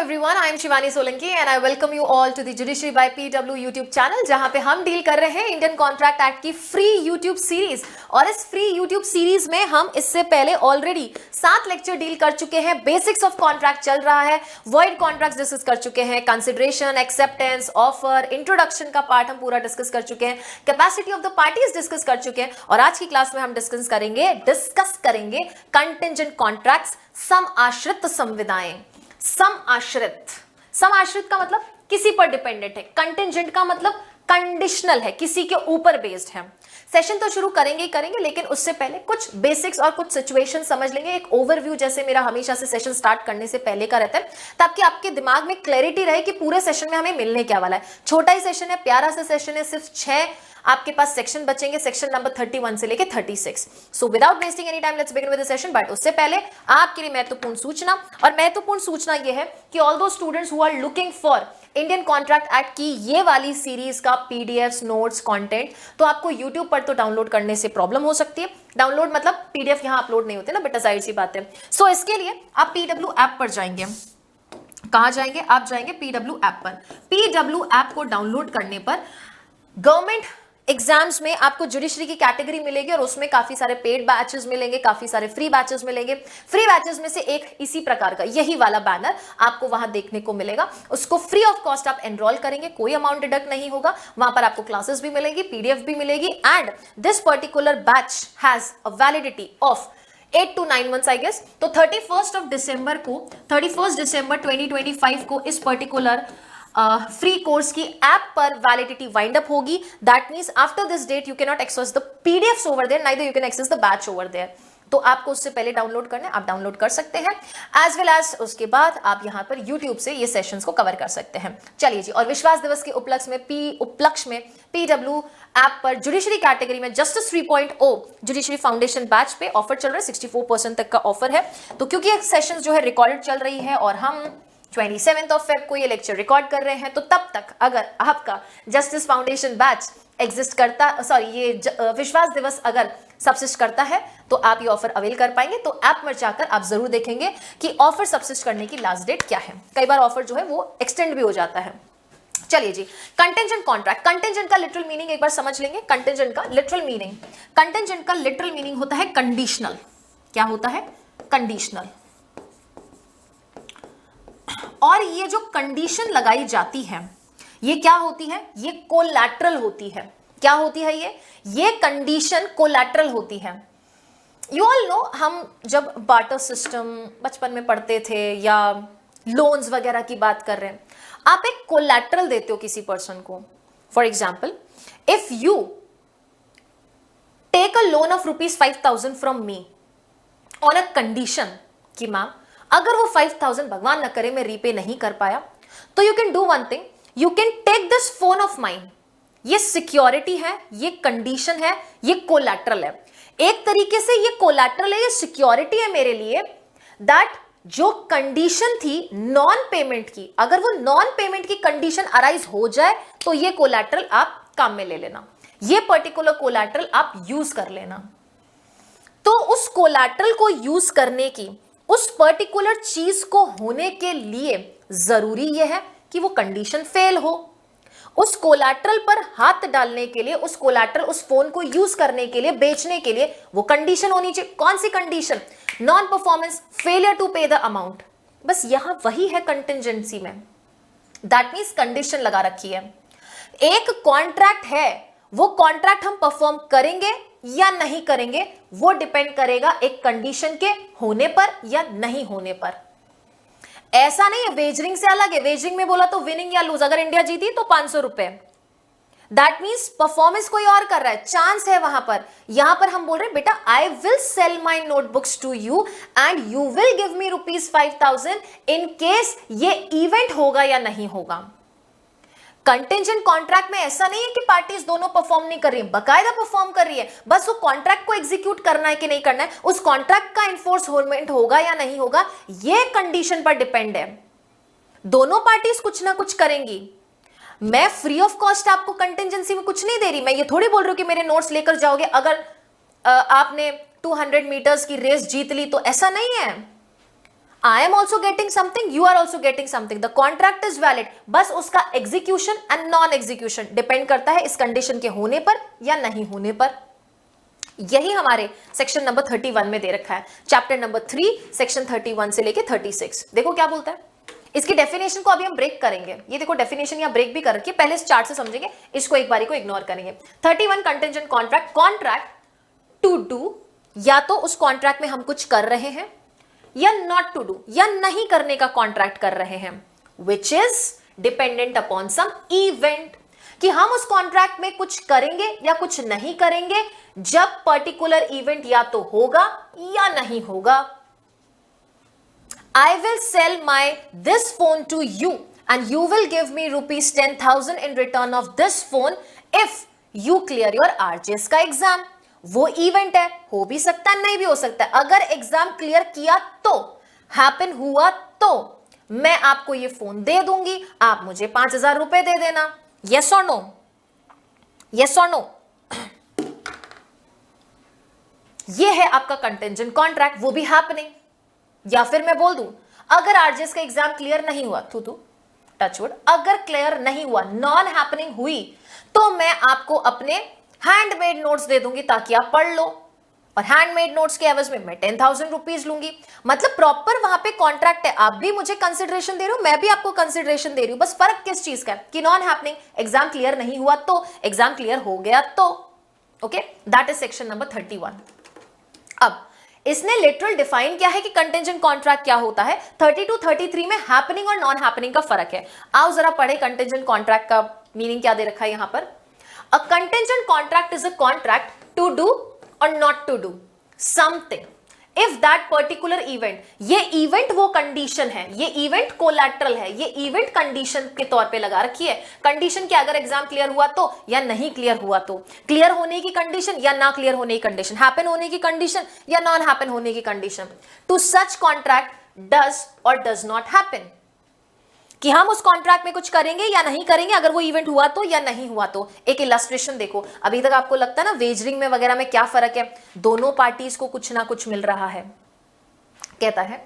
everyone, I am Shivani Solanki and I welcome you all to the Judiciary by PW YouTube channel जहां पे हम deal कर रहे हैं इंडियन कॉन्ट्रैक्ट एक्ट की फ्री YouTube सीरीज। और इस फ्री YouTube सीरीज में हम इससे पहले ऑलरेडी 7 लेक्चर डील कर चुके हैं। बेसिक्स ऑफ कॉन्ट्रैक्ट चल रहा है, वॉइड कॉन्ट्रैक्ट्स डिस्कस कर चुके हैं, कंसिडरेशन, एक्सेप्टेंस, ऑफर, इंट्रोडक्शन का पार्ट हम पूरा डिस्कस कर चुके हैं, capacity of the parties discuss कर चुके हैं। और आज की क्लास में हम डिस्कस करेंगे कंटिंजेंट कॉन्ट्रैक्ट्स, सम आश्रित संविदाएं। सम आश्रित का मतलब किसी पर डिपेंडेंट है, कंटिंजेंट का मतलब कंडीशनल है, किसी के ऊपर बेस्ड है। सेशन तो शुरू करेंगे ही करेंगे, लेकिन उससे पहले कुछ बेसिक्स और कुछ सिचुएशन समझ लेंगे। एक ओवरव्यू जैसे मेरा हमेशा से सेशन स्टार्ट करने से पहले का रहता है, ताकि आपके दिमाग में क्लैरिटी रहे कि पूरे सेशन में हमें मिलने क्या वाला है। छोटा ही सेशन है, प्यारा सा सेशन है, सिर्फ 6 आपके पास सेक्शन बचेंगे, सेक्शन नंबर 31 से लेके 36। So without wasting any time let's begin with the session. But उससे पहले आपके लिए महत्वपूर्ण सूचना, और महत्वपूर्ण सूचना ये है कि all those students who are looking for Indian Contract Act की ये वाली सीरीज का पीडीएफ, नोट्स, कंटेंट तो आपको यूट्यूब पर तो डाउनलोड करने से प्रॉब्लम हो सकती है। डाउनलोड मतलब पीडीएफ यहां अपलोड नहीं होते ना बेटा, जाहिर सी बात है। सो इसके लिए आप पीडब्ल्यू ऐप पर जाएंगे। कहां जाएंगे? आप जाएंगे पीडब्ल्यू ऐप पर। पीडब्ल्यू ऐप को डाउनलोड करने पर गवर्नमेंट एग्जाम्स में आपको जुडिशरी की कैटेगरी मिलेगी और उसमें काफी सारे पेड बैचेस मिलेंगे, काफी सारे फ्री बैचेस मिलेंगे। फ्री बैचेस में से एक इसी प्रकार का यही वाला बैनर आपको वहां देखने को मिलेगा। उसको फ्री ऑफ कॉस्ट आप एनरोल करेंगे, कोई अमाउंट डिडक्ट नहीं होगा। वहां पर आपको क्लासेस भी मिलेगी, पीडीएफ भी मिलेगी, and this particular batch has a validity of 8 to 9 months I guess. तो 31 दिसंबर 2025 को इस पर्टिकुलर फ्री कोर्स की ऐप पर वैलिडिटी वाइंड अप होगी। That means after this date you can not access the PDFs over there, neither you can access the batch over there. तो आपको उससे पहले डाउनलोड करना है, आप डाउनलोड कर सकते हैं, एज वेल एज उसके बाद आप यहां पर यूट्यूब से ये सेशंस को कवर कर सकते हैं। चलिए जी, और विश्वास दिवस के उपलक्ष्य में पीडब्ल्यू ऐप पर जुडिशरी कैटेगरी में जस्टिस 3.0 जुडिशरी फाउंडेशन बैच पे ऑफर चल रहा है, 64% तक का ऑफर है। तो क्योंकि ये सेशंस जो है रिकॉर्डेड चल रही है और हम 27 फेब को ये लेक्चर रिकॉर्ड कर रहे हैं, तो तब तक अगर आपका जस्टिस फाउंडेशन बैच एग्जिस्ट करता, ये विश्वास दिवस अगर सबसिस्ट करता है, तो आप ये ऑफर अवेल कर पाएंगे। तो ऐप में जाकर आप जरूर देखेंगे कि ऑफर सबसिस्ट करने की लास्ट डेट क्या है। कई बार ऑफर जो है वो एक्सटेंड भी हो जाता है। चलिए जी, कंटिंजेंट कॉन्ट्रैक्ट। कंटिंजेंट का लिटरल मीनिंग एक बार समझ लेंगे। कंटिंजेंट का लिटरल मीनिंग होता है कंडीशनल। क्या होता है? कंडीशनल। और ये जो कंडीशन लगाई जाती है, ये क्या होती है? ये कोलैटरल होती है। क्या होती है ये कंडीशन कोलैटरल होती है। यू ऑल नो, हम जब बार्टर सिस्टम बचपन में पढ़ते थे या लोन्स वगैरह की बात कर रहे हैं, आप एक कोलैटरल देते हो किसी पर्सन को। For example, if you take a loan of ₹5,000 from me on a condition कि मैम अगर वो 5,000 भगवान न करे मैं रीपे नहीं कर पाया, तो you can do one thing, you can take this phone of mine. ये सिक्योरिटी है, ये कंडीशन है, ये कोलैटरल है। एक तरीके से ये कोलैटरल है, ये सिक्योरिटी है मेरे लिए, दैट जो कंडीशन थी नॉन पेमेंट की, अगर वो नॉन पेमेंट की कंडीशन अराइज हो जाए तो ये कोलैटरल आप काम में ले लेना, ये पर्टिकुलर कोलैटरल आप यूज कर लेना। तो उस कोलैटरल को यूज करने की, उस पर्टिकुलर चीज को होने के लिए जरूरी यह है कि वो कंडीशन फेल हो। उस कोलैटरल पर हाथ डालने के लिए, उस कोलैटरल, उस फोन को यूज करने के लिए, बेचने के लिए वो कंडीशन होनी चाहिए। कौन सी condition? Non performance, failure to pay the amount. बस यहां वही है कंटिंजेंसी में। दैट मींस कंडीशन लगा रखी है। एक कॉन्ट्रैक्ट है, वो कॉन्ट्रैक्ट हम परफॉर्म करेंगे या नहीं करेंगे, वो डिपेंड करेगा एक कंडीशन के होने पर या नहीं होने पर। ऐसा नहीं है, वेजरिंग से अलग है। वेजरिंग में बोला तो विनिंग या लूज, अगर इंडिया जीती तो 500 रुपए। दैट मीन्स परफॉर्मेंस कोई और कर रहा है, चांस है वहां पर। यहां पर हम बोल रहे हैं बेटा, I will sell my notebooks to you and you will give me ₹5,000 in case ये इवेंट होगा या नहीं होगा। कंटिंजेंट कॉन्ट्रैक्ट में ऐसा नहीं है कि पार्टीज दोनों परफॉर्म नहीं कर रही है, बकायदा परफॉर्म कर रही है। बस वो कॉन्ट्रैक्ट को एग्जीक्यूट करना है कि नहीं करना है, उस कॉन्ट्रैक्ट का इन्फोर्समेंट होगा या नहीं होगा, ये कंडीशन पर डिपेंड है। दोनों पार्टीज कुछ ना कुछ करेंगी। मैं फ्री ऑफ कॉस्ट आपको कंटिंजेंसी में कुछ नहीं दे रही। मैं ये थोड़ी बोल रही हूं कि मेरे नोट्स लेकर जाओगे अगर आपने 200 मीटर्स की रेस जीत ली, तो ऐसा नहीं है। I am also getting something, you are also getting something, the contract is valid. बस उसका execution and non execution depend करता है इस कंडीशन के होने पर या नहीं होने पर। यही हमारे सेक्शन नंबर 31 में दे रखा है, चैप्टर नंबर 3 सेक्शन 31 से लेके 36। देखो क्या बोलता है, इसकी डेफिनेशन को अभी हम ब्रेक करेंगे। ये देखो डेफिनेशन या ब्रेक भी कर रखी है, पहले इस चार्ट से समझेंगे, इसको एक बारी को इग्नोर करेंगे। 31 contingent contract, contract to do, या तो उस कॉन्ट्रैक्ट में हम कुछ कर रहे हैं, या नॉट टू डू, या नहीं करने का कॉन्ट्रैक्ट कर रहे हैं, which is dependent upon some event, कि हम उस कॉन्ट्रैक्ट में कुछ करेंगे या कुछ नहीं करेंगे जब पर्टिकुलर इवेंट या तो होगा या नहीं होगा। I will sell this phone to you and you will give me rupees 10,000 in return of this phone if you clear your RJS का एग्जाम। वो इवेंट है, हो भी सकता है नहीं भी हो सकता है। अगर एग्जाम क्लियर किया तो, हैपन हुआ तो मैं आपको ये फोन दे दूंगी, आप मुझे 5,000 रुपए दे देना। यस और नो, यस और नो। ये है आपका कंटिंजेंट कॉन्ट्रैक्ट, वो भी हैपनिंग। या फिर मैं बोल दूं, अगर आरजेएस का एग्जाम क्लियर नहीं हुआ, टचवुड, अगर क्लियर नहीं हुआ, नॉन हैपनिंग हुई, तो मैं आपको अपने हैंडमेड नोट्स दे दूंगी ताकि आप पढ़ लो, और हैंडमेड नोट्स के एवज में मैं 10,000 रुपीज लूंगी। मतलब प्रॉपर वहां पे कॉन्ट्रैक्ट है, आप भी मुझे कंसिडरेशन दे रहे हो, मैं भी आपको कंसिडरेशन दे रही हूं। बस फर्क किस चीज का है कि नॉन हैपनिंग, एग्जाम क्लियर नहीं हुआ तो, एग्जाम क्लियर हो गया तो। Okay, that is section number 31। अब इसने लिटरल डिफाइन किया है कि कंटिंजेंट कॉन्ट्रैक्ट क्या होता है। 32, 33 में हैपनिंग और नॉन हैपनिंग का फर्क है। आओ जरा पढ़े कंटिंजेंट कॉन्ट्रैक्ट का मीनिंग क्या दे रखा है यहां पर। A contingent contract is a contract to do और not to do something if that particular event, ये इवेंट वो कंडीशन है, ये इवेंट कोलैटरल है, ये इवेंट कंडीशन के तौर पे लगा रखी है। कंडीशन क्या, अगर एग्जाम क्लियर हुआ तो या नहीं क्लियर हुआ तो, क्लियर होने की कंडीशन या ना क्लियर होने की कंडीशन, हैपन होने की कंडीशन या नॉन हैपन होने की condition. To such contract does or does not happen, कि हम उस कॉन्ट्रैक्ट में कुछ करेंगे या नहीं करेंगे, अगर वो इवेंट हुआ तो या नहीं हुआ तो। एक इलस्ट्रेशन देखो, अभी तक आपको लगता है ना वेजरिंग में वगैरह में क्या फर्क है, दोनों पार्टीज को कुछ ना कुछ मिल रहा है। कहता है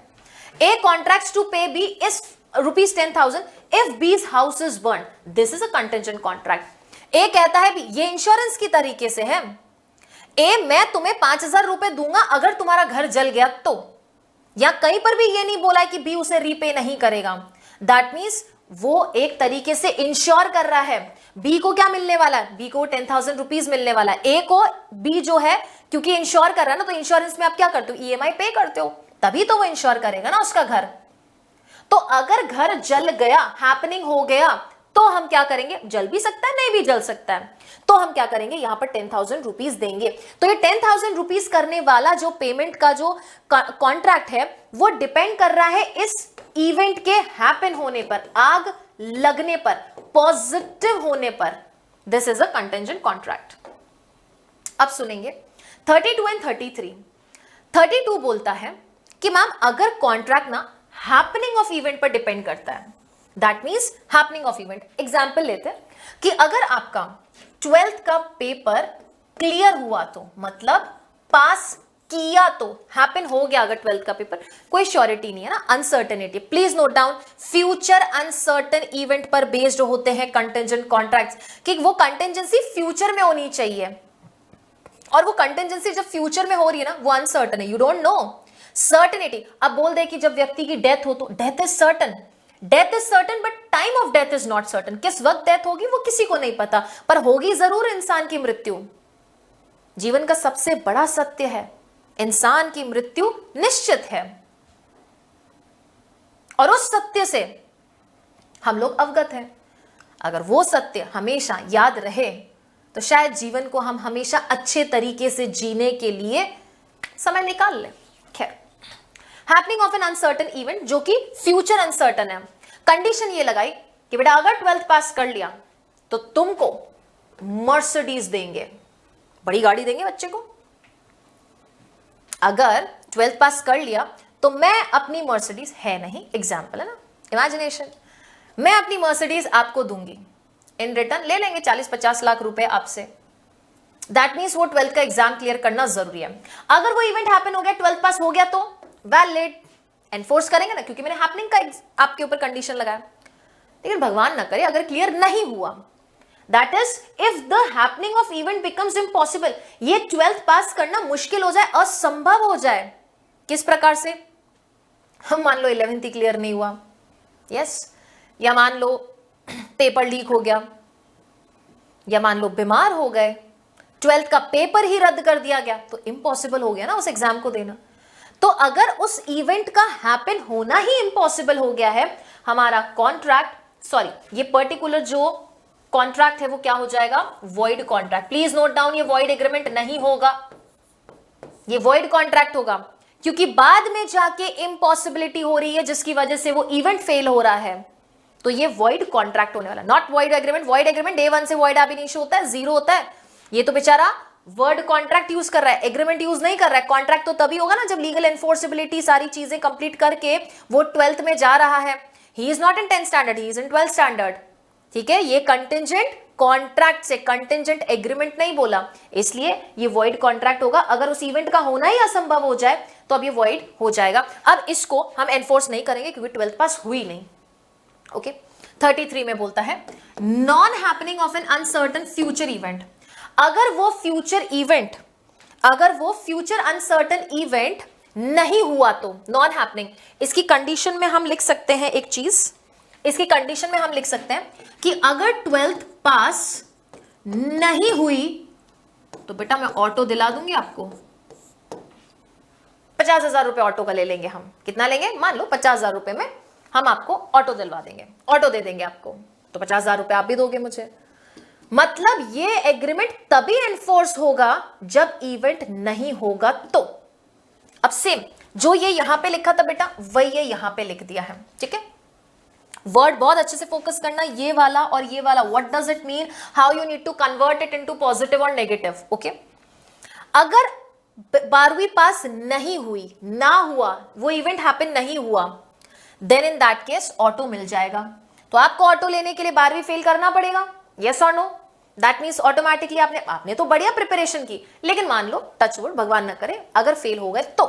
A contracts to pay B is rupees 10,000 if B's house is burn, this is a contingent contract. A कहता है भी ये इंश्योरेंस की तरीके से है, ए मैं तुम्हें 5,000 रुपए दूंगा अगर तुम्हारा घर जल गया तो, या कहीं पर भी ये नहीं बोला है कि बी उसे रीपे नहीं करेगा। दैट मीन्स वो एक तरीके से इंश्योर कर रहा है। बी को क्या मिलने वाला है, बी को 10,000 रुपीज मिलने वाला है। ए को बी जो है क्योंकि इंश्योर कर रहा है ना, तो इंश्योरेंस में आप क्या करते हो, ईएमआई पे करते हो, तभी तो वो इंश्योर करेगा ना उसका घर। तो अगर घर जल गया, हैपनिंग हो गया, तो हम क्या करेंगे, जल भी सकता है नहीं भी जल सकता है, तो हम क्या करेंगे, यहां पर 10,000 रुपीज देंगे। तो ये 10,000 रुपीज करने वाला जो पेमेंट का जो कॉन्ट्रैक्ट है वो डिपेंड कर रहा है इस इवेंट के हैपन होने पर, आग लगने पर, पॉजिटिव होने पर। This is a contingent contract. अब सुनेंगे 32 एंड 33। 32 बोलता है कि मैम अगर कॉन्ट्रैक्ट ना हैपनिंग ऑफ इवेंट पर डिपेंड करता है, that means happening of event. Example लेते हैं कि अगर आपका 12th का पेपर क्लियर हुआ तो, मतलब पास किया तो, हैपन हो गया अगर 12th का पेपर, कोई श्योरिटी नहीं है ना, uncertainty. Please note down, future uncertain event पर बेस्ड होते हैं कंटिंजेंट कॉन्ट्रैक्ट्स, कि वो कंटिंजेंसी फ्यूचर में होनी चाहिए, और वो कंटिंजेंसी जब फ्यूचर में हो रही है ना, वो अनसर्टेन है, यू डोंट नो। सर्टेनिटी, अब बोल दे कि जब व्यक्ति की डेथ हो तो death is certain, death is certain but time of death is not certain. किस वक्त डेथ होगी वो किसी को नहीं पता, पर होगी जरूर इंसान की मृत्यु। जीवन का सबसे बड़ा सत्य है, इंसान की मृत्यु निश्चित है, और उस सत्य से हम लोग अवगत हैं। अगर वो सत्य हमेशा याद रहे तो शायद जीवन को हम हमेशा अच्छे तरीके से जीने के लिए समय निकाल लें। खैर, happening of an uncertain event, जो कि फ्यूचर अनसर्टन है। कंडीशन ये लगाई कि बेटा अगर 12th पास कर लिया तो तुमको मर्सिडीज देंगे, बड़ी गाड़ी देंगे बच्चे को। अगर 12th पास कर लिया तो मैं अपनी मर्सिडीज, है नहीं, एग्जाम्पल है ना, इमेजिनेशन, मैं अपनी मर्सिडीज आपको दूंगी, इन रिटर्न ले लेंगे 40-50 लाख रुपए आपसे। दैट मीन्स वो 12th का एग्जाम क्लियर करना जरूरी है। अगर वो इवेंट हैपन हो गया, 12th पास हो गया तो वैलिड, एनफोर्स करेंगे ना, क्योंकि मैंने हैपनिंग का आपके ऊपर कंडीशन लगाया। लेकिन भगवान ना करे अगर क्लियर नहीं हुआ, that is if the happening of event becomes impossible, ये 12th पास करना मुश्किल हो जाए, असंभव हो जाए। किस प्रकार से? हम मान लो 11th ही क्लियर नहीं हुआ, यस, या मान लो पेपर लीक हो गया, या मान लो बीमार हो गए, 12th का पेपर ही रद्द कर दिया गया, तो इम्पॉसिबल हो गया ना उस एग्जाम को देना। तो अगर उस इवेंट का हैपन होना ही इम्पॉसिबल हो गया है, हमारा कॉन्ट्रैक्ट, सॉरी ये पर्टिकुलर जो कॉन्ट्रैक्ट है वो क्या हो जाएगा? Void contract. Please note down, ये वॉइड एग्रीमेंट नहीं होगा, ये वॉइड कॉन्ट्रैक्ट होगा, क्योंकि बाद में जाके इम्पॉसिबिलिटी हो रही है जिसकी वजह से वो इवेंट फेल हो रहा है, तो ये वॉइड कॉन्ट्रैक्ट होने वाला, not void agreement. Void agreement day 1 से वॉइड ab इनिशियो होता है, जीरो होता है। ये तो बेचारा वर्ड कॉन्ट्रैक्ट यूज कर रहा है, एग्रीमेंट यूज नहीं कर रहा है। कॉन्ट्रैक्ट तो तभी होगा ना जब लीगल एनफोर्सिबिलिटी सारी चीजें कंप्लीट करके वो 12th में जा रहा है। He is not in 10th standard, he is in 12th standard, ठीक है। ये कंटिंजेंट कॉन्ट्रैक्ट से, कंटिंजेंट एग्रीमेंट नहीं बोला, इसलिए ये वॉइड कॉन्ट्रैक्ट होगा। अगर उस इवेंट का होना ही असंभव हो जाए तो अब ये वॉइड हो जाएगा। अब इसको हम एनफोर्स नहीं करेंगे क्योंकि 12th पास हुई नहीं, ओके। 33 में बोलता है non happening of an uncertain future event. अगर वो फ्यूचर अनसर्टन इवेंट नहीं हुआ तो नॉन हैपनिंग। इसकी कंडीशन में हम लिख सकते हैं एक चीज, इसकी कंडीशन में हम लिख सकते हैं कि अगर 12th पास नहीं हुई तो बेटा मैं ऑटो दिला दूंगी आपको, 50,000 रुपए ऑटो का ले लेंगे हम। कितना लेंगे? मान लो 50,000 रुपए में हम आपको ऑटो दिलवा देंगे, ऑटो दे देंगे आपको, तो 50,000 रुपए आप भी दोगे मुझे। मतलब ये एग्रीमेंट तभी एनफोर्स होगा जब इवेंट नहीं होगा तो। अब सेम जो ये यहां पे लिखा था बेटा, वही ये यहां पे लिख दिया है, ठीक है। वर्ड बहुत अच्छे से फोकस करना, ये वाला और ये वाला, what does it mean, how you need to convert it into positive or negative, okay. अगर 12वीं पास नहीं हुई, ना हुआ, वो इवेंट हैपन नहीं हुआ, then in that case auto मिल जाएगा। तो आपको ऑटो लेने के लिए 12वीं फेल करना पड़ेगा, यस और नो। दैट मीन्स ऑटोमेटिकली आपने तो बढ़िया प्रिपरेशन की, लेकिन मान लो टचवुड भगवान न करे अगर फेल हो गए तो,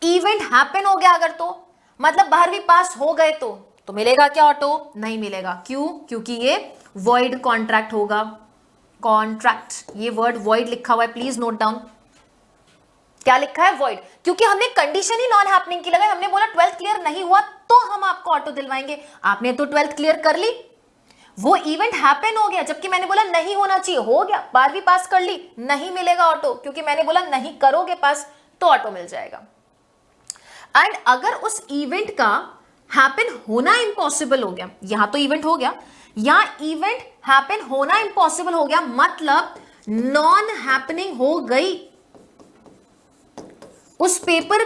इवेंट हैपन हो गया अगर, तो मतलब 12वीं पास हो गए तो मिलेगा क्या ऑटो? नहीं मिलेगा। क्यों? क्योंकि ये वॉइड कॉन्ट्रैक्ट होगा। कॉन्ट्रैक्ट, ये वर्ड वॉइड लिखा हुआ है, प्लीज नोट डाउन। क्या लिखा है? वॉइड, क्योंकि हमने कंडीशन ही नॉन हैपनिंग की लगाई। हमने बोला 12th क्लियर नहीं हुआ तो हम आपको ऑटो दिलवाएंगे। आपने तो 12th क्लियर कर ली, वो इवेंट हैपन हो गया, जबकि मैंने बोला नहीं होना चाहिए, हो गया, 12वीं पास कर ली, नहीं मिलेगा ऑटो, क्योंकि मैंने बोला नहीं करोगे पास तो ऑटो मिल जाएगा। एंड अगर उस इवेंट का हैपन होना इम्पॉसिबल हो गया, यहां तो इवेंट हो गया, यहां इवेंट हैपन होना इम्पॉसिबल हो गया, मतलब नॉन हैपनिंग हो गई, उस पेपर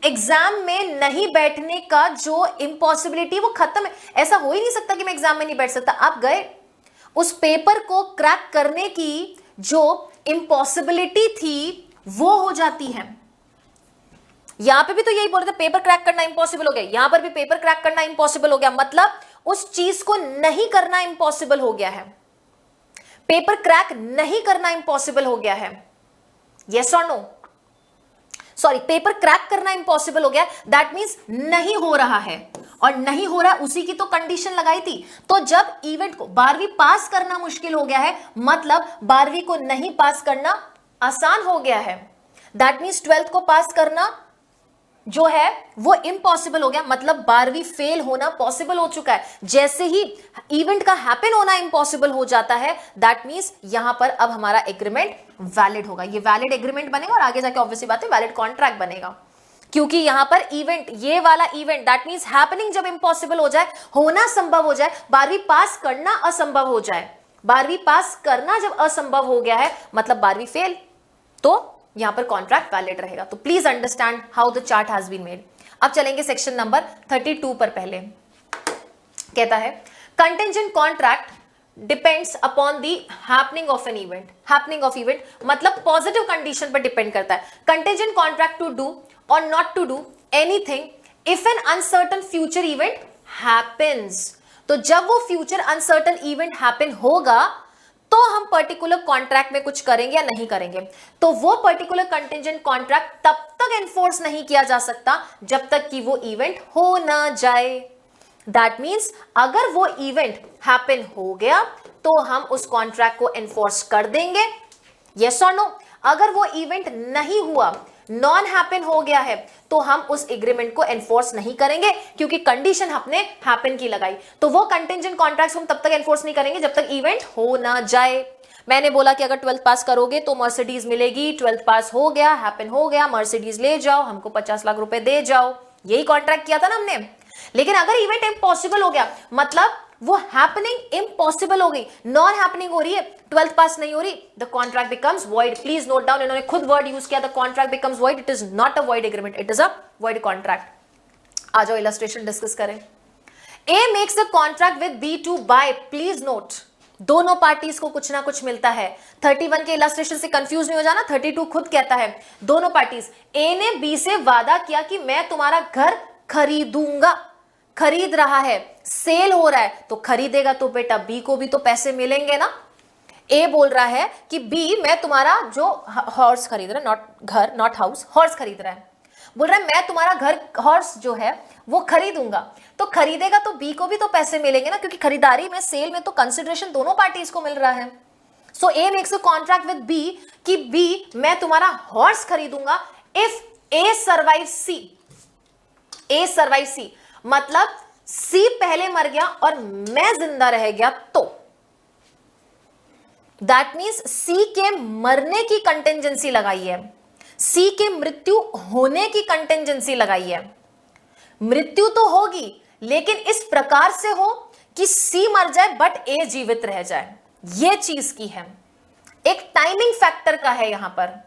एग्जाम में नहीं बैठने का जो इम्पॉसिबिलिटी वो खत्म है। ऐसा हो ही नहीं सकता कि मैं एग्जाम में नहीं बैठ सकता। आप गए, उस पेपर को क्रैक करने की जो इम्पॉसिबिलिटी थी वो हो जाती है। यहां पे भी तो यही बोल रहे थे, पेपर क्रैक करना इम्पॉसिबल हो गया, यहां पर भी पेपर क्रैक करना इम्पॉसिबल हो गया, मतलब उस चीज को नहीं करना इम्पॉसिबल हो गया है, पेपर क्रैक नहीं करना इम्पॉसिबल हो गया है, यस और नो। सॉरी, पेपर क्रैक करना इम्पॉसिबल हो गया, दैट मींस नहीं हो रहा है, और नहीं हो रहा उसी की तो कंडीशन लगाई थी। तो जब इवेंट को 12वीं पास करना मुश्किल हो गया है, मतलब 12वीं को नहीं पास करना आसान हो गया है, दैट मींस 12th को पास करना जो है वो इम्पॉसिबल हो गया, मतलब 12वीं फेल होना पॉसिबल हो चुका है। जैसे ही इवेंट का हैपन होना इम्पॉसिबल हो जाता है, दैट मींस यहां पर अब हमारा एग्रीमेंट वैलिड होगा, ये वैलिड एग्रीमेंट बनेगा, और आगे जाके ऑब्वियसली बात है वैलिड कॉन्ट्रैक्ट बनेगा, क्योंकि यहां पर इवेंट, ये वाला इवेंट, दैट मींस हैपनिंग जब इम्पॉसिबल हो जाए, होना संभव हो जाए, 12वीं पास करना असंभव हो जाए, 12वीं पास करना जब असंभव हो गया है, मतलब 12वीं फेल, तो यहां पर कॉन्ट्रैक्ट वैलिड रहेगा। तो please understand how the chart has been made. अब चलेंगे सेक्शन नंबर 32 पर। पहले कहता है contingent contract depends upon the happening of an event. Happening of event मतलब पॉजिटिव कंडीशन पर डिपेंड करता है। कंटिंजेंट कॉन्ट्रैक्ट टू डू और not to do anything if an uncertain future event happens. तो जब वो फ्यूचर अनसर्टन इवेंट हैपन होगा तो हम पर्टिकुलर कॉन्ट्रैक्ट में कुछ करेंगे या नहीं करेंगे। तो वो पर्टिकुलर कंटिंजेंट कॉन्ट्रैक्ट तब तक एनफोर्स नहीं किया जा सकता जब तक कि वो इवेंट हो ना जाए। दैट मीन्स अगर वो इवेंट हैपन हो गया तो हम उस कॉन्ट्रैक्ट को एनफोर्स कर देंगे, यस और नो। अगर वो इवेंट नहीं हुआ, नॉन हैपन हो गया है, तो हम उस एग्रीमेंट को एनफोर्स नहीं करेंगे क्योंकि कंडीशन हमने हैपन की लगाई। तो वो कंटिंजेंट कॉन्ट्रैक्ट्स हम तब तक एनफोर्स नहीं करेंगे जब तक इवेंट हो ना जाए। मैंने बोला कि अगर 12th पास करोगे तो मर्सिडीज मिलेगी, 12th पास हो गया, हैपन हो गया, मर्सिडीज ले जाओ, हमको 50 लाख रुपए दे जाओ, यही कॉन्ट्रैक्ट किया था ना हमने। लेकिन अगर इवेंट इम्पॉसिबल हो गया, मतलब वो हैपनिंग इम्पॉसिबल हो गई, नॉन हैपनिंग हो रही है, 12th पास नहीं हो रही, the contract becomes void. Please note down, इन्होंने खुद वर्ड यूज किया, the contract becomes void. It is not a void agreement, it is a void contract. आ जाओ इलस्ट्रेशन डिस्कस करें। A makes a contract with B to buy, please note दोनों parties को कुछ ना कुछ मिलता है। 31 के इलस्ट्रेशन से कंफ्यूज नहीं हो जाना, 32 खुद कहता है दोनों पार्टीज। ए ने बी से वादा किया कि मैं तुम्हारा घर खरीदूंगा, खरीद रहा है, सेल हो रहा है, तो खरीदेगा तो बेटा बी को भी तो पैसे मिलेंगे ना। ए बोल रहा है कि बी मैं तुम्हारा जो हॉर्स खरीद रहा है, नॉट घर नॉट हाउस, हॉर्स खरीद रहा है, बोल रहा है मैं तुम्हारा घर हॉर्स जो है वो खरीदूंगा, तो खरीदेगा तो बी को भी तो पैसे मिलेंगे ना, क्योंकि खरीदारी में, सेल में तो कंसिडरेशन दोनों पार्टीज को मिल रहा है। So A makes a contract with B कि बी मैं तुम्हारा हॉर्स खरीदूंगा if A survive C. A survive C मतलब सी पहले मर गया और मैं जिंदा रह गया तो। दैट मीन्स सी के मरने की कंटेंजेंसी लगाई है, सी के मृत्यु होने की कंटेंजेंसी लगाई है। मृत्यु तो होगी लेकिन इस प्रकार से हो कि सी मर जाए बट ए जीवित रह जाए, यह चीज की है। एक टाइमिंग फैक्टर का है यहां पर।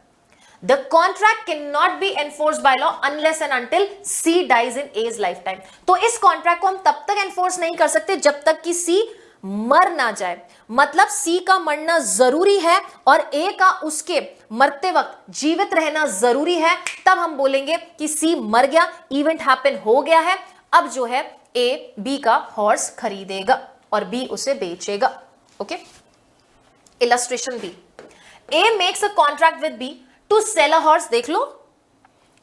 The contract cannot be enforced by law unless and until C dies in A's lifetime. तो इस कॉन्ट्रैक्ट को हम तब तक एनफोर्स नहीं कर सकते जब तक कि C मर ना जाए। मतलब C का मरना जरूरी है और A का उसके मरते वक्त जीवित रहना जरूरी है, तब हम बोलेंगे कि C मर गया, इवेंट हैपन हो गया है, अब जो है A B का हॉर्स खरीदेगा और B उसे बेचेगा। Okay, illustration B, A makes a contract with B to sell a horse. देख लो,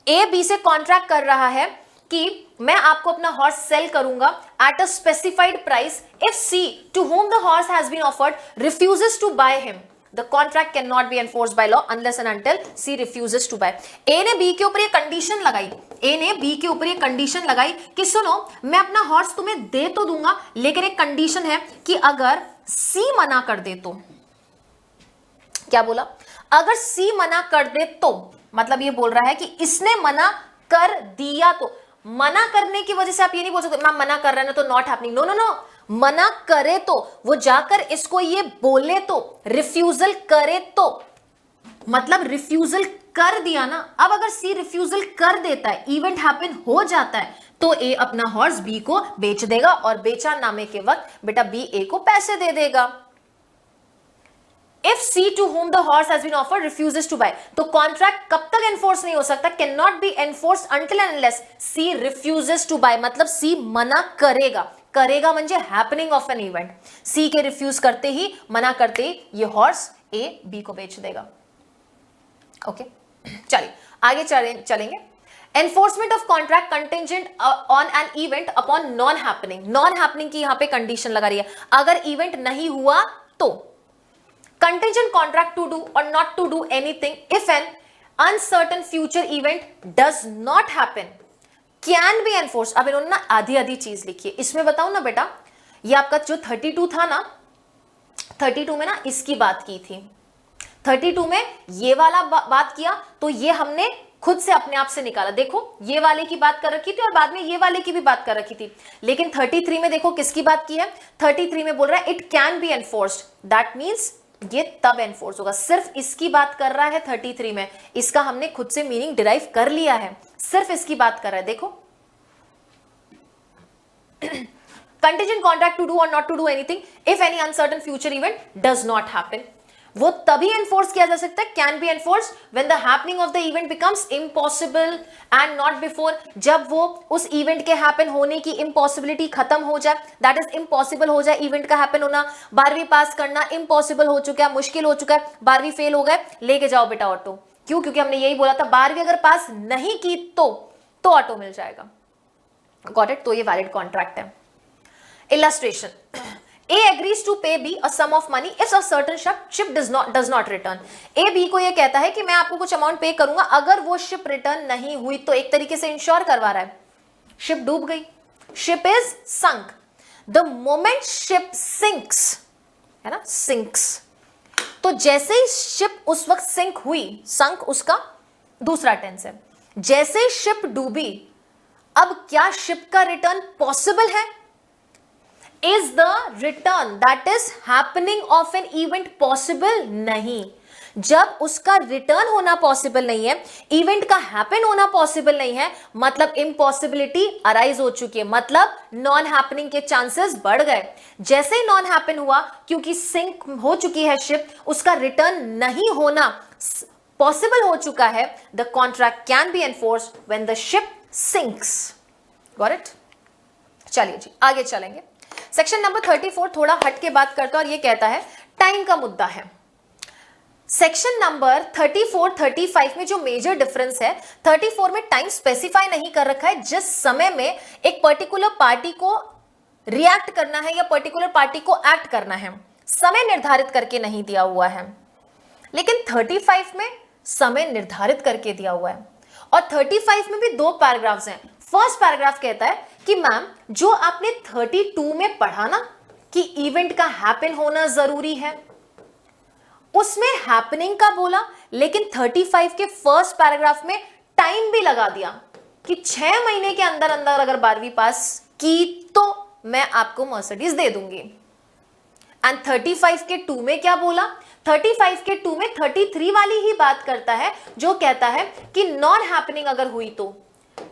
ए बी से कॉन्ट्रैक्ट कर रहा है कि मैं आपको अपना हॉर्स सेल करूंगा at a specified price if C to whom the horse has been offered refuses to buy him, the contract can not be enforced by law unless and until C refuses to buy. A ने B के ऊपर ये condition लगाई, ए ने B के ऊपर ये condition लगाई कि सुनो मैं अपना हॉर्स तुम्हें दे तो दूंगा लेकिन एक कंडीशन है कि अगर सी मना कर दे तो। क्या बोला? अगर सी मना कर दे तो, मतलब ये बोल रहा है कि इसने मना कर दिया तो। मना करने की वजह से आप ये नहीं बोल सकते मैं मना कर रहा है ना तो not happening, no no no, मना करे तो, वो जाकर इसको ये बोले तो, रिफ्यूजल करे तो, मतलब रिफ्यूजल कर दिया ना। अब अगर सी रिफ्यूजल कर देता है, इवेंट हैपन हो जाता है, तो ए अपना हॉर्स बी को बेच देगा और बेचा नामे के वक्त बेटा बी ए को पैसे दे देगा। If C to whom the horse has been offered refuses to buy, तो कॉन्ट्रैक्ट कब तक एनफोर्स नहीं हो सकता? Can not B enforce until and unless C refuses to buy, मतलब C मना करेगा, करेगा म्हणजे happening of an event. C के रिफ्यूज करते ही, मना करते ही ये हॉर्स A B को बेच देगा। ओके, चलिए आगे चलेंगे। Enforcement of contract contingent on an event upon non happening. Non happening की यहां पे कंडीशन लगा रही है, अगर इवेंट नहीं हुआ तो contingent contract to do or not to do anything if an uncertain future event does not happen can be enforced। अब इन्होंने ना आधी आधी चीज लिखी है, इसमें बताऊं ना बेटा, ये आपका जो 32 था ना, 32 में ना इसकी बात की थी, 32 में ये वाला बात किया तो ये हमने खुद से अपने आप से निकाला। देखो ये वाले की बात कर रखी थी और बाद में ये वाले की भी बात कर रखी थी, लेकिन 33 में देखो किसकी बात की है, 33 में बोल रहा है it can be enforced, that means ये तब एनफोर्स होगा। सिर्फ इसकी बात कर रहा है 33 में, इसका हमने खुद से मीनिंग डिराइव कर लिया है, सिर्फ इसकी बात कर रहा है। देखो contingent contract to do or not to do anything if any uncertain future event does not happen। वो तभी एनफोर्स किया जा सकता है, can be enforce when the happening of the event becomes impossible and not before, जब वो उस event के हैपन होने की इम्पॉसिबिलिटी खत्म हो जाए, दैट इज इम्पॉसिबल हो जाए इवेंट का हैपन होना। 12वीं पास करना इम्पॉसिबल हो चुका है, मुश्किल हो चुका है, 12वीं फेल हो गए, लेके जाओ बेटा ऑटो। क्यों? क्योंकि हमने यही बोला था 12वीं अगर पास नहीं की तो ऑटो मिल जाएगा। Got it? तो ये वैलिड कॉन्ट्रैक्ट है। Illustration, A agrees to pay B a sum of money if a certain ship does not return. A B को ये कहता है कि मैं आपको कुछ अमाउंट पे करूंगा अगर वो शिप रिटर्न नहीं हुई, तो एक तरीके से इंश्योर करवा रहा है। शिप डूब गई, ship is sunk. The moment ship sinks, है ना, सिंक्स, तो जैसे ही शिप उस वक्त सिंक हुई, संक उसका दूसरा टेंस है, जैसे ही शिप डूबी, अब क्या शिप का रिटर्न पॉसिबल है? Is the return that is happening of an event possible? नहीं। जब उसका रिटर्न होना पॉसिबल नहीं है, इवेंट का हैपन होना पॉसिबल नहीं है, मतलब इम्पॉसिबिलिटी अराइज हो चुकी है, मतलब नॉन हैपनिंग के चांसेस बढ़ गए। जैसे ही नॉन हैपन हुआ, क्योंकि सिंक हो चुकी है शिप, उसका रिटर्न नहीं होना पॉसिबल हो चुका है, the contract can be enforced when the ship sinks. Got it? चलिए जी आगे चलेंगे। सेक्शन नंबर 34 थोड़ा हट के बात करता है और ये कहता है टाइम का मुद्दा है। सेक्शन नंबर 34-35 में जो मेजर डिफरेंस है, 34 में टाइम स्पेसिफाई नहीं कर रखा है, जिस समय में एक पर्टिकुलर पार्टी को रिएक्ट करना है या पर्टिकुलर पार्टी को एक्ट करना है, समय निर्धारित करके नहीं दिया हुआ है। लेकिन 35 में समय निर्धारित करके दिया हुआ है, और 35 में भी दो पैराग्राफ्स हैं। फर्स्ट पैराग्राफ कहता है कि मैम जो आपने 32 में पढ़ा ना कि इवेंट का हैपन होना जरूरी है, उसमें हैपनिंग का बोला, लेकिन 35 के फर्स्ट पैराग्राफ में टाइम भी लगा दिया कि 6 महीने के अंदर अंदर अगर 12वीं पास की तो मैं आपको मर्सिडीज दे दूंगी। एंड 35 के 2 में क्या बोला? 35 के 2 में 33 वाली ही बात करता है, जो कहता है कि नॉन हैपनिंग अगर हुई तो।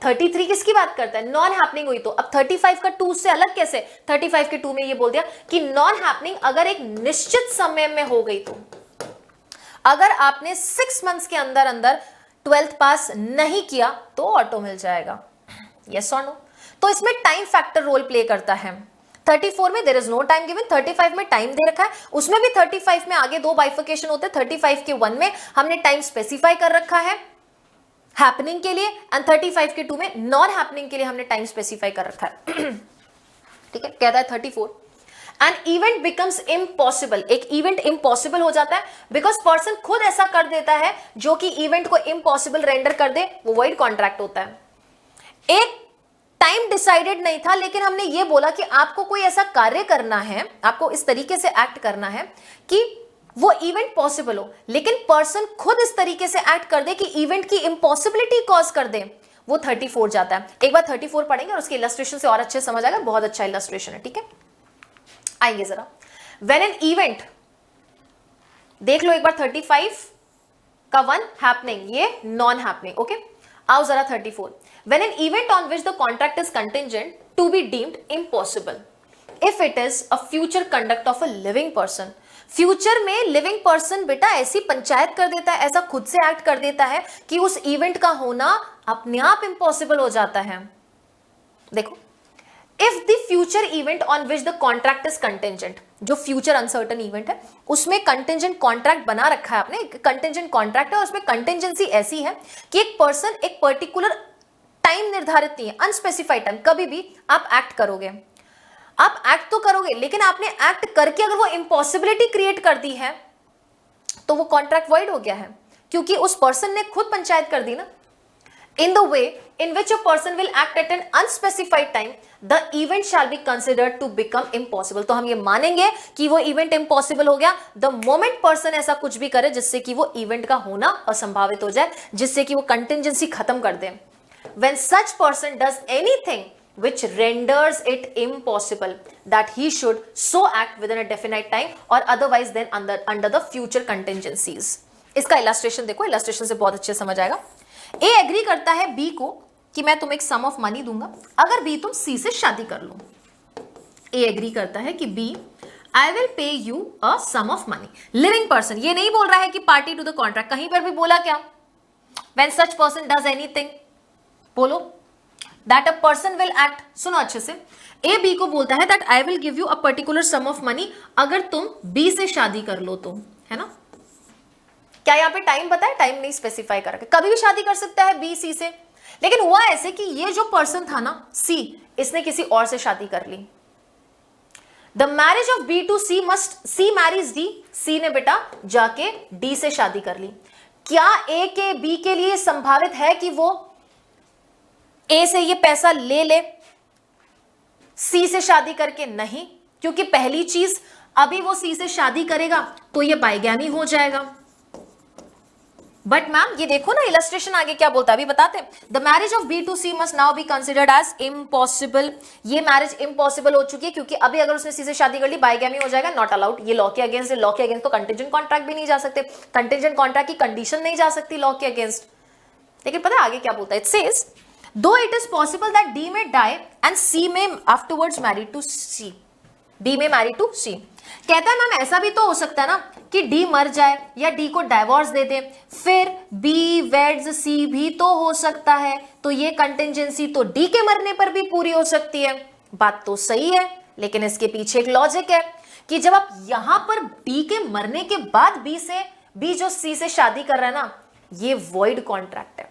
33 किसकी बात करता है? नॉन हैपनिंग हुई तो। अब 35 का 2 से अलग कैसे? 35 के 2 में ये बोल दिया कि नॉन हैपनिंग अगर एक निश्चित समय में हो गई तो, अगर आपने 6 मंथ्स के अंदर अंदर 12th पास नहीं किया तो ऑटो मिल जाएगा। यस और नो? तो इसमें टाइम फैक्टर रोल प्ले करता है। 34 में there is no time given, 35 में टाइम दे रखा है, उसमें भी 35 में आगे दो बाइफिकेशन होते हैं। 35 के 1 में हमने टाइम स्पेसिफाई कर रखा है हैपनिंग के लिए, एंड 35 के 2 में नॉन हैपनिंग के लिए हमने टाइम स्पेसिफाई कर रखा है। ठीक है, कहता है 34 एन इवेंट बिकम्स इम्पॉसिबल, एक इवेंट इम्पॉसिबल हो जाता है बिकॉज पर्सन खुद ऐसा कर देता है जो कि इवेंट को इम्पॉसिबल रेंडर कर दे, वो वॉइड कॉन्ट्रैक्ट होता है। एक टाइम डिसाइडेड नहीं था, लेकिन हमने ये बोला कि आपको कोई ऐसा कार्य करना है, आपको इस तरीके से एक्ट करना है कि वो इवेंट पॉसिबल हो, लेकिन पर्सन खुद इस तरीके से एक्ट कर दे कि इवेंट की इम्पॉसिबिलिटी कॉज कर दे, वो 34 जाता है। एक बार 34 पढ़ेंगे और उसके इलस्ट्रेशन से और अच्छे समझ आएगा, बहुत अच्छा इलस्ट्रेशन है। ठीक है, आइए जरा। व्हेन एन इवेंट, देख लो एक बार 35 का 1 हैपनिंग, ये नॉन हैपनिंग। ओके, आओ जरा 34। When an event on which the contract is contingent to be deemed impossible if it is a future conduct of a living person. फ्यूचर में लिविंग पर्सन बेटा ऐसी पंचायत कर देता है, ऐसा खुद से एक्ट कर देता है कि उस इवेंट का होना अपने आप इम्पॉसिबल हो जाता है। देखो, if the future event on which the contract is contingent, जो फ्यूचर अनसर्टन इवेंट है उसमें कंटिंजेंट कॉन्ट्रैक्ट बना रखा है आपने, कंटिंजेंट कॉन्ट्रैक्ट है, उसमें कंटिंजेंसी ऐसी है कि एक पर्सन एक पर्टिकुलर टाइम निर्धारित नहीं है, अनस्पेसिफाइड टाइम, कभी भी आप एक्ट करोगे, आप एक्ट तो करोगे, लेकिन आपने एक्ट करके अगर वो इम्पॉसिबिलिटी क्रिएट कर दी है तो वो कॉन्ट्रैक्ट वॉइड हो गया है, क्योंकि उस पर्सन ने खुद पंचायत कर दी ना। In the way in which a person will act at an unspecified time, the event shall be considered to become impossible. तो हम ये मानेंगे कि वो इवेंट impossible हो गया the moment person ऐसा कुछ भी करे जिससे कि वो इवेंट का होना असंभावित हो जाए, जिससे कि वो contingency खत्म कर दे। When such person does anything which renders it impossible that he should so act within a definite time or otherwise then under the future contingencies. इसका इलस्ट्रेशन देखो, इलस्ट्रेशन से बहुत अच्छे समझ आएगा। ए एग्री करता है बी को कि मैं तुम्हें एक सम ऑफ मनी दूंगा अगर बी तुम सी से शादी कर लो। ए एग्री करता है कि B I will pay you a sum of money. Living person, ये नहीं बोल रहा है कि पार्टी टू द कॉन्ट्रैक्ट, कहीं पर भी बोला क्या, when such person does anything, बोलो that a person will act. सुनो अच्छे से, ए बी को बोलता है that I will give you a particular sum of money अगर तुम बी से शादी कर लो तो, है ना। क्या यहाँ पे टाइम बताया, टाइम नहीं स्पेसिफाई कर, कभी भी शादी कर सकता है बी सी से, लेकिन हुआ ऐसे कि ये जो पर्सन था ना सी, इसने किसी और से शादी कर ली। The marriage of B to C must, C marriage D, C ने बेटा जाके डी से शादी कर ली। क्या ए के बी के लिए संभावित है कि वो ए से ये पैसा ले ले सी से शादी करके? नहीं, क्योंकि पहली चीज, अभी वो सी से शादी करेगा तो ये बाइगैमी हो जाएगा। बट मैम ये देखो ना इलस्ट्रेशन आगे क्या बोलता है, अभी बताते हैं। The marriage of B to C must now be considered as impossible. ये मैरिज इम्पॉसिबल हो चुकी है क्योंकि अभी अगर उसने सी से शादी कर ली बाइगैमी हो जाएगा, नॉट अलाउड। ये लॉ के अगेंस्ट है, लॉ के अगेंस्ट तो कंटिजेंट कॉन्ट्रैक्ट भी नहीं जा सकते, कंटिजेंट कॉन्ट्रैक्ट की कंडीशन नहीं जा सकती लॉ के अगेंस्ट। लेकिन पता है आगे क्या बोलता है, it says though it is possible that D may die and C may afterwards married to C, D may married to C. कहता है मैम ऐसा भी तो हो सकता है ना कि डी मर जाए या डी को डाइवोर्स दे दे, फिर बी वेड्स सी भी तो हो सकता है, तो ये कंटिजेंसी तो डी के मरने पर भी पूरी हो सकती है। बात तो सही है, लेकिन इसके पीछे एक लॉजिक है कि जब आप यहां पर डी के मरने के बाद बी जो सी से शादी कर रहा है ना, ये वॉइड कॉन्ट्रैक्ट है।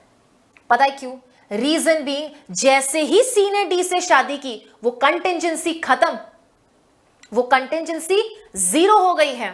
पता है क्यों? रीजन बीइंग, जैसे ही सी ने डी से शादी की वो कंटिजेंसी खत्म, वो कंटिजेंसी जीरो हो गई है,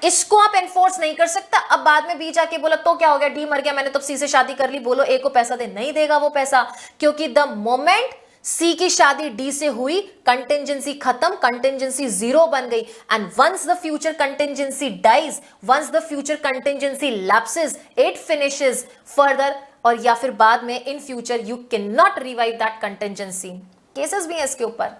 इसको आप एनफोर्स नहीं कर सकता। अब बाद में बी जाके बोला तो क्या हो गया, डी मर गया, मैंने तो सी से शादी कर ली, बोलो ए को पैसा दे, नहीं देगा वो पैसा, क्योंकि द मोमेंट सी की शादी डी से हुई कंटिजेंसी खत्म, कंटिजेंसी जीरो बन गई। And once the future contingency dies, once the future contingency lapses, it finishes further, और या फिर बाद में in future you can not revive that contingency. Cases भी हैं इसके ऊपर।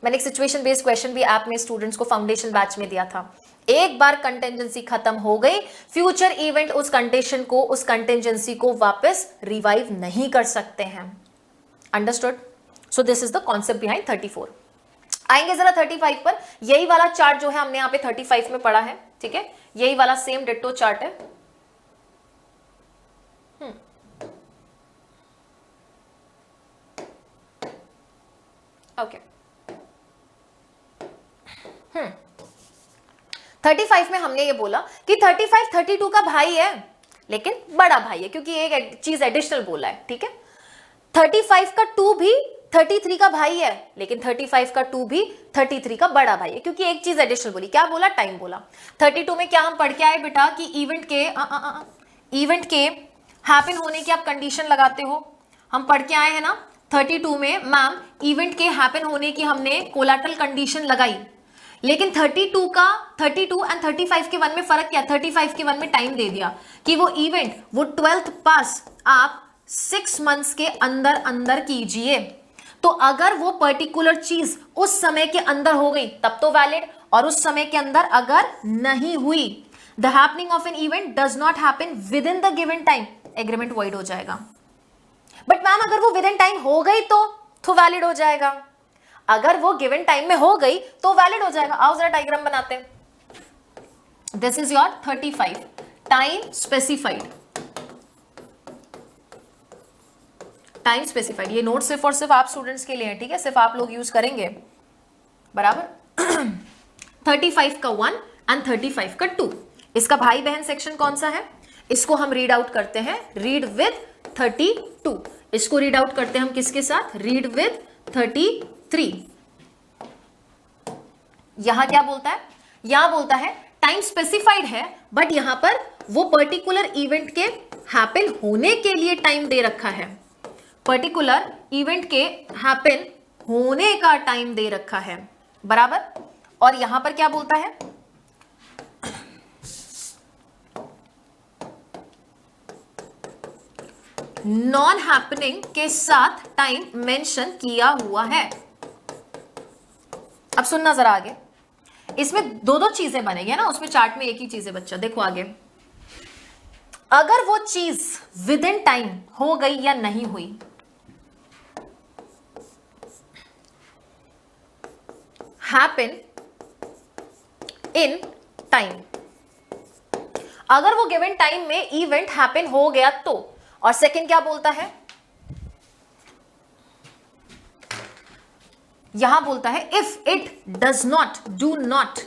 मैंने एक सिचुएशन बेस्ड क्वेश्चन भी ऐप में स्टूडेंट्स को फाउंडेशन बैच में दिया था। एक बार कंटिजेंसी खत्म हो गई, फ्यूचर इवेंट उस कंडीशन को, उस कंटिजेंसी को वापस रिवाइव नहीं कर सकते हैं। Understood? So this is the concept behind 34। आएंगे जरा 35 पर। यही वाला चार्ट जो है हमने यहाँ पे 35 में पढ़ा है, ठीक है, यही वाला सेम डिट्टो चार्ट है। ओके 35 में हमने ये बोला कि 35 32 का भाई है, लेकिन बड़ा भाई है, क्योंकि एक चीज एडिशनल बोला है, ठीक है। 35 का 2 भी 33 का भाई है, लेकिन 35 का 2 भी 33 का बड़ा भाई है, क्योंकि एक चीज एडिशनल बोली। क्या बोला? टाइम बोला। 32 में क्या हम पढ़ के आए बेटा कि इवेंट के हैपन होने की आप कंडीशन लगाते हो, हम पढ़ के आए हैं ना 32 में मैम, इवेंट के हैपन होने की हमने कोलैटरल कंडीशन लगाई, लेकिन 32 एंड 35 के 1 में फर्क क्या? 35 के 1 में टाइम दे दिया कि वो इवेंट, वो 12th पास आप 6 मंथ्स के अंदर अंदर कीजिए। तो अगर वो पर्टिकुलर चीज उस समय के अंदर हो गई तब तो वैलिड, और उस समय के अंदर अगर नहीं हुई, the happening of an event does not happen with in the given time, agreement void हो जाएगा। बट मैम अगर वो विद इन टाइम हो गई तो वैलिड हो जाएगा। अगर वो गिवन टाइम में हो गई तो वैलिड हो जाएगा। आओ जरा डायग्राम बनाते हैं। This is your 35 time specified, time specified. ये नोट सिर्फ और सिर्फ आप स्टूडेंट्स के लिए है, ठीक है, सिर्फ आप लोग यूज करेंगे, बराबर। 35 का 1 एंड 35 का 2, इसका भाई बहन सेक्शन कौन सा है? इसको हम रीड आउट करते हैं, रीड विद 32। इसको रीड आउट करते हैं हम किसके साथ? Read with 33। यहां क्या बोलता है? यहां बोलता है टाइम स्पेसिफाइड है, बट यहां पर वो पर्टिकुलर इवेंट के हैपन होने के लिए टाइम दे रखा है, पर्टिकुलर इवेंट के हैपन होने का टाइम दे रखा है, बराबर। और यहां पर क्या बोलता है? नॉन हैपनिंग के साथ टाइम मेंशन किया हुआ है। अब सुनना जरा आगे, इसमें दो चीजें बनेगी ना, उसमें चार्ट में एक ही चीज है बच्चा। देखो आगे, अगर वो चीज विद इन टाइम हो गई या नहीं हुई, हैपन इन टाइम। अगर वो गिवन टाइम में इवेंट हैपन हो गया तो, और सेकंड क्या बोलता है, यहां बोलता है if it does not, do not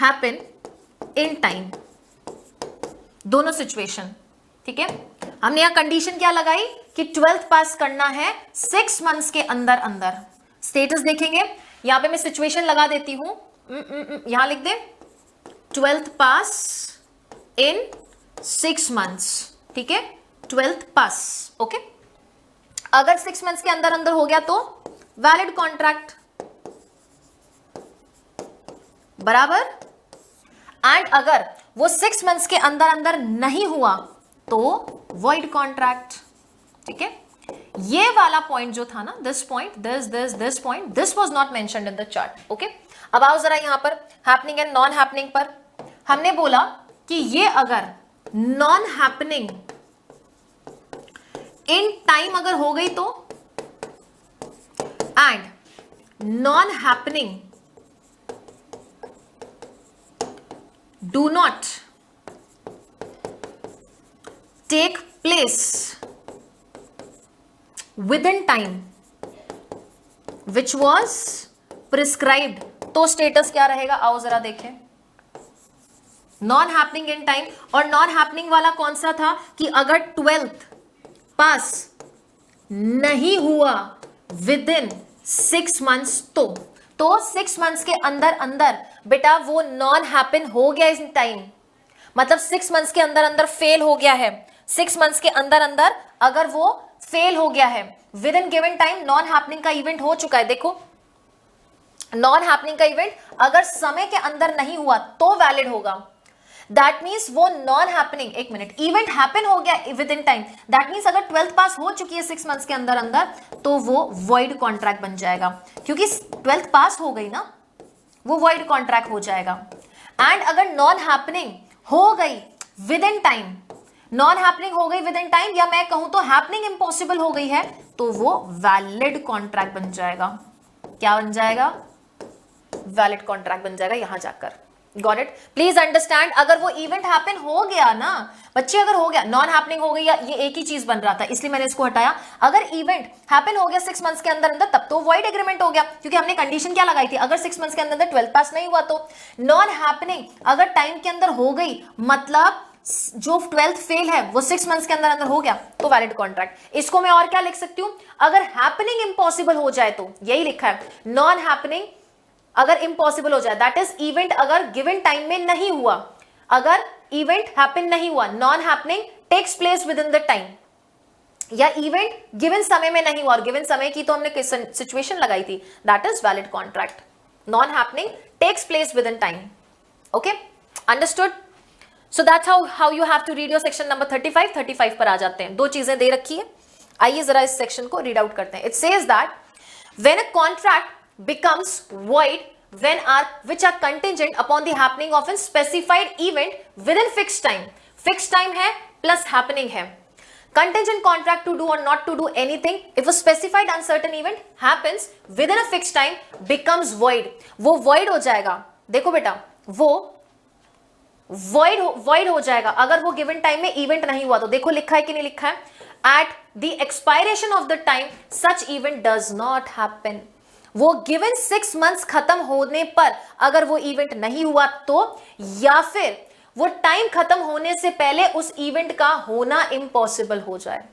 happen in time. दोनों सिचुएशन, ठीक है। हमने यहां कंडीशन क्या लगाई कि 12th पास करना है 6 मंथ्स के अंदर अंदर। स्टेटस देखेंगे, यहां पे मैं सिचुएशन लगा देती हूं, यहां लिख दे 12th पास इन 6 मंथ्स, ठीक है, 12th पास, ओके। अगर 6 मंथ्स के अंदर अंदर हो गया तो वैलिड कॉन्ट्रैक्ट, बराबर। एंड अगर वो 6 मंथ्स के अंदर अंदर नहीं हुआ तो वॉइड कॉन्ट्रैक्ट, ठीक है। ये वाला पॉइंट जो था ना, this point, this point, this was not mentioned in the chart, okay. अब आओ जरा यहां पर हैपनिंग एंड नॉन हैपनिंग पर। हमने बोला कि ये अगर नॉन हैपनिंग इन टाइम अगर हो गई तो, and non happening do not take place within time which was prescribed, तो स्टेटस क्या रहेगा, आओ जरा देखें। नॉन हैपनिंग इन टाइम, और नॉन हैपनिंग वाला कौन सा था कि अगर 12th पास नहीं हुआ विद इन 6 मंथ्स तो 6 मंथ्स के अंदर अंदर बेटा वो नॉन हैपन हो गया इस टाइम, मतलब 6 मंथ्स के अंदर अंदर फेल हो गया है। 6 मंथ्स के अंदर अंदर अगर वो फेल हो गया है with in given time, non happening का इवेंट हो चुका है। देखो नॉन हैपनिंग का इवेंट अगर समय के अंदर नहीं हुआ तो वैलिड होगा। दैट मींस वो नॉन हैपनिंग, एक मिनट, इवेंट हैपन हो गया with in time, that means अगर 12th पास हो चुकी है 6 मंथ्स के अंदर अंदर तो वो वॉइड कॉन्ट्रैक्ट बन जाएगा, क्योंकि 12th पास हो गई ना, वो वॉइड कॉन्ट्रैक्ट हो जाएगा। एंड अगर नॉन हैपनिंग हो गई with in time, non happening हो गई विद इन टाइम, या मैं कहूं तो हैपनिंग इम्पॉसिबल हो गई है, तो वो वैलिड कॉन्ट्रैक्ट बन जाएगा। क्या बन जाएगा, वैलिड कॉन्ट्रैक्ट बन जाएगा यहां जाकर। Got it? प्लीज अंडरस्टैंड, अगर वो इवेंट हैपन हो गया ना बच्चे, अगर हो गया, नॉन हैपनिंग हो गई, या ये एक ही चीज बन रहा था इसलिए मैंने इसको हटाया। अगर इवेंट हैपन हो गया 6 मंथ्स के अंदर अंदर तब तो वॉइड एग्रीमेंट हो गया, क्योंकि हमने कंडीशन क्या लगाई थी, अगर 6 मंथ्स के अंदर अंदर 12th पास नहीं हुआ तो। नॉन हैपनिंग अगर टाइम के अंदर हो गई, मतलब जो 12th फेल है वो 6 मंथ्स के अंदर अंदर हो गया तो वैलिड कॉन्ट्रैक्ट। इसको मैं और क्या लिख सकती हूं, अगर हैपनिंग इंपॉसिबल हो जाए तो, यही लिखा है, नॉन हैपनिंग अगर इंपॉसिबल हो जाए, दैट इज इवेंट अगर गिवन टाइम में नहीं हुआ, अगर इवेंट हैपन नहीं हुआ, non happening takes place within the time, या इवेंट गिवन समय में नहीं हुआ, और गिवन समय की तो हमने सिचुएशन लगाई थी, that is valid contract. Non happening takes place within time, okay, understood? So that's how you have to read your section number 35। 35 पर आ जाते हैं, दो चीजें दे रखी है, आइए जरा इस सेक्शन को रीड आउट करते हैं। It says that when a contract becomes void when which are contingent upon the happening of a specified event within fixed time. Fixed time है plus happening है. Contingent contract to do or not to do anything if a specified uncertain event happens within a fixed time becomes void. वो void हो जाएगा, देखो बेटा, वो void हो जाएगा अगर वो given time में event नहीं हुआ तो। देखो लिखा है कि नहीं लिखा है, at the expiration of the time such event does not happen. वो गिवन 6 मंथ्स खत्म होने पर अगर वो इवेंट नहीं हुआ तो, या फिर वो टाइम खत्म होने से पहले उस इवेंट का होना इम्पॉसिबल हो जाए,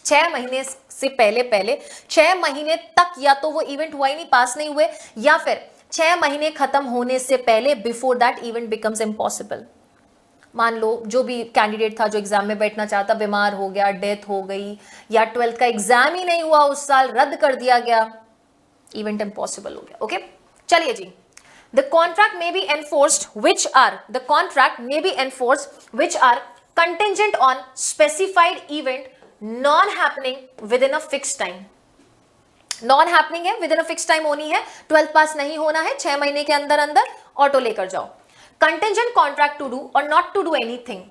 6 महीने से पहले 6 महीने तक या तो वो इवेंट हुआ ही नहीं, पास नहीं हुए, या फिर 6 महीने खत्म होने से पहले before that event becomes impossible. मान लो जो भी कैंडिडेट था जो एग्जाम में बैठना चाहता, बीमार हो गया, डेथ हो गई, या 12th का एग्जाम ही नहीं हुआ उस साल, रद्द कर दिया गया, इवेंट इम्पॉसिबल हो गया। ओके, चलिए जी, the contract may be enforced which are contingent on specified event non happening within a fix time. Non happening है, within a fix time होनी है, 12th पास नहीं होना है, 6 महीने के अंदर अंदर ऑटो लेकर जाओ। कंटिंजेंट कॉन्ट्रैक्ट टू डू और not to do anything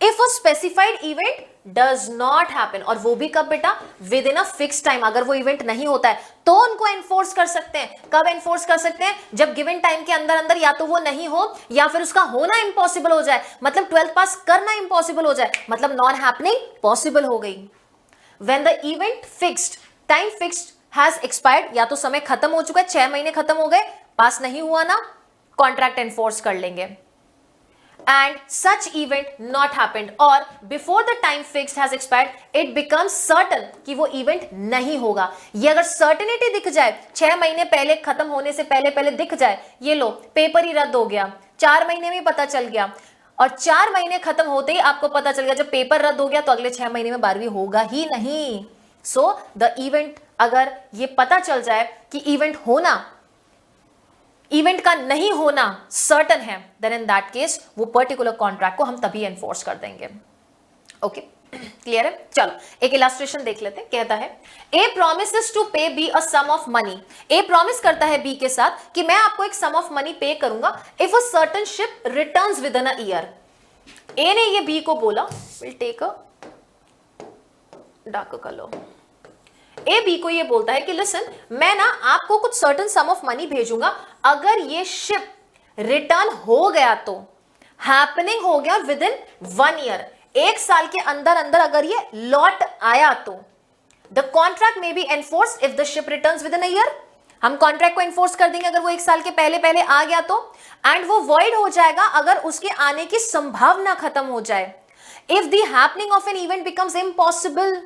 if a specified event does not happen, और वो भी कब बेटा, within a fix time. अगर वो इवेंट नहीं होता है तो उनको एनफोर्स कर सकते हैं। कब एनफोर्स कर सकते हैं, जब गिवन टाइम के अंदर अंदर या तो वो नहीं हो या फिर उसका होना इंपॉसिबल हो जाए, मतलब 12th पास करना इंपॉसिबल हो जाए, मतलब नॉन हैपनिंग पॉसिबल हो गई। When the event fixed, time fixed has expired, या तो समय खत्म हो चुका है, 6 महीने खत्म हो गए, पास नहीं हुआ ना, कॉन्ट्रैक्ट एनफोर्स कर लेंगे। And such event not happened, or before the time fixed has expired, it becomes certain कि वो इवेंट नहीं होगा। ये अगर सर्टेनिटी दिख जाए, 6 महीने पहले खत्म होने से पहले पहले दिख जाए, ये लो पेपर ही रद्द हो गया, 4 महीने में पता चल गया, और 4 महीने खत्म होते ही आपको पता चल गया जब पेपर रद्द हो गया तो अगले 6 महीने में 12वीं होगा ही नहीं। सो द इवेंट, अगर ये पता चल जाए कि इवेंट होना, इवेंट का नहीं होना सर्टन है, देन इन दैट केस वो पर्टिकुलर कॉन्ट्रैक्ट को हम तभी एनफोर्स कर देंगे। ओके, क्लियर है? चलो एक इलस्ट्रेशन देख लेते हैं। कहता है A promises to pay B a sum of money. A promise करता है बी के साथ कि मैं आपको एक सम ऑफ मनी पे करूंगा if a certain ship returns within a year. A ने ये बी को बोला, will take a dark colour. A B को ये बोलता है कि लिसन, मैं ना आपको कुछ सर्टन सम ऑफ मनी भेजूंगा अगर ये शिप रिटर्न हो गया, तो हैपनिंग हो गया विद इन 1 ईयर, 1 साल के अंदर अंदर अगर ये लौट आया तो the contract may be enforce if the ship returns within a year. हम कॉन्ट्रैक्ट को एनफोर्स कर देंगे अगर वो 1 साल के पहले पहले आ गया तो, एंड वो वॉइड हो जाएगा अगर उसके आने की संभावना खत्म हो जाए। If the happening of an event becomes impossible,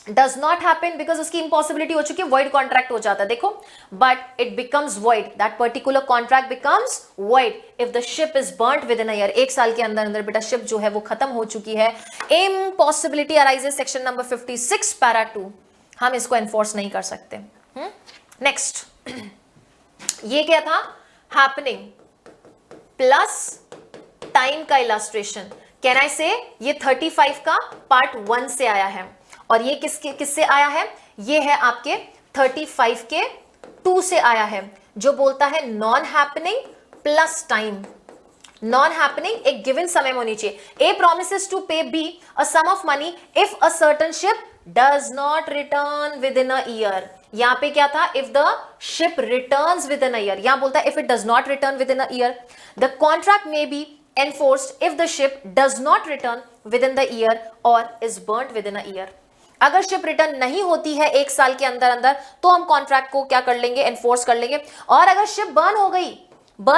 does not happen because उसकी impossibility हो चुकी है, void contract हो जाता है। देखो, but it becomes void, that particular contract becomes void if the ship is burnt within a year। 1 साल के अंदर अंदर बेटा शिप जो है वो खत्म हो चुकी है। impossibility arises section number 56 para 2, हम इसको enforce नहीं कर सकते। नेक्स्ट, ये क्या था, happening प्लस टाइम का इलस्ट्रेशन। कैन आई से ये 35 का पार्ट 1 से आया है, और ये किससे आया है, ये है आपके 35 के 2 से आया है, जो बोलता है non happening plus time. Non happening एक गिवन समय में होनी चाहिए। A promises to pay B a sum of money if a certain ship does not return within a year. यहां पे क्या था, if the ship returns within a year, यहां बोलता है if it does not return within a year the contract may be enforced if the ship does not return within the year or is burnt within a year। अगर ship return नहीं होती है 1 साल के अंदर अंदर तो हम कॉन्ट्रैक्ट को क्या कर लेंगे, एनफोर्स कर लेंगे। और अगर शिप बर्न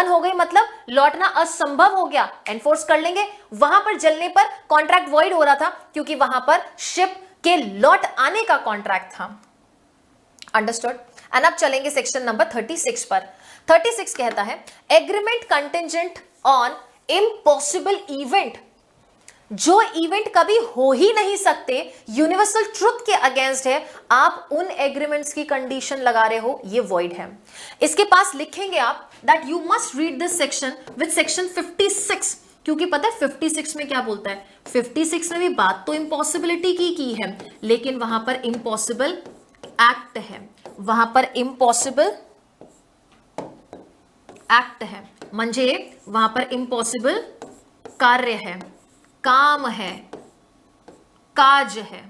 हो गई मतलब लौटना असंभव हो गया, एनफोर्स कर लेंगे। वहां पर जलने पर कॉन्ट्रैक्ट वॉइड हो रहा था क्योंकि वहां पर शिप के लौट आने का कॉन्ट्रैक्ट था। अंडरस्टूड? एंड अब चलेंगे सेक्शन नंबर 36 पर। 36 कहता है agreement contingent on impossible event, जो इवेंट कभी हो ही नहीं सकते, यूनिवर्सल ट्रुथ के अगेंस्ट है, आप उन एग्रीमेंट्स की कंडीशन लगा रहे हो, ये वॉइड है। इसके पास लिखेंगे आप that you must read this section with section 56, क्योंकि पता है 56 में क्या बोलता है, 56 में भी बात तो इम्पॉसिबिलिटी की है, लेकिन वहां पर इम्पॉसिबल एक्ट है, वहां पर इम्पॉसिबल एक्ट है, म्हणजे वहां पर इम्पॉसिबल कार्य है, काम है, काज है,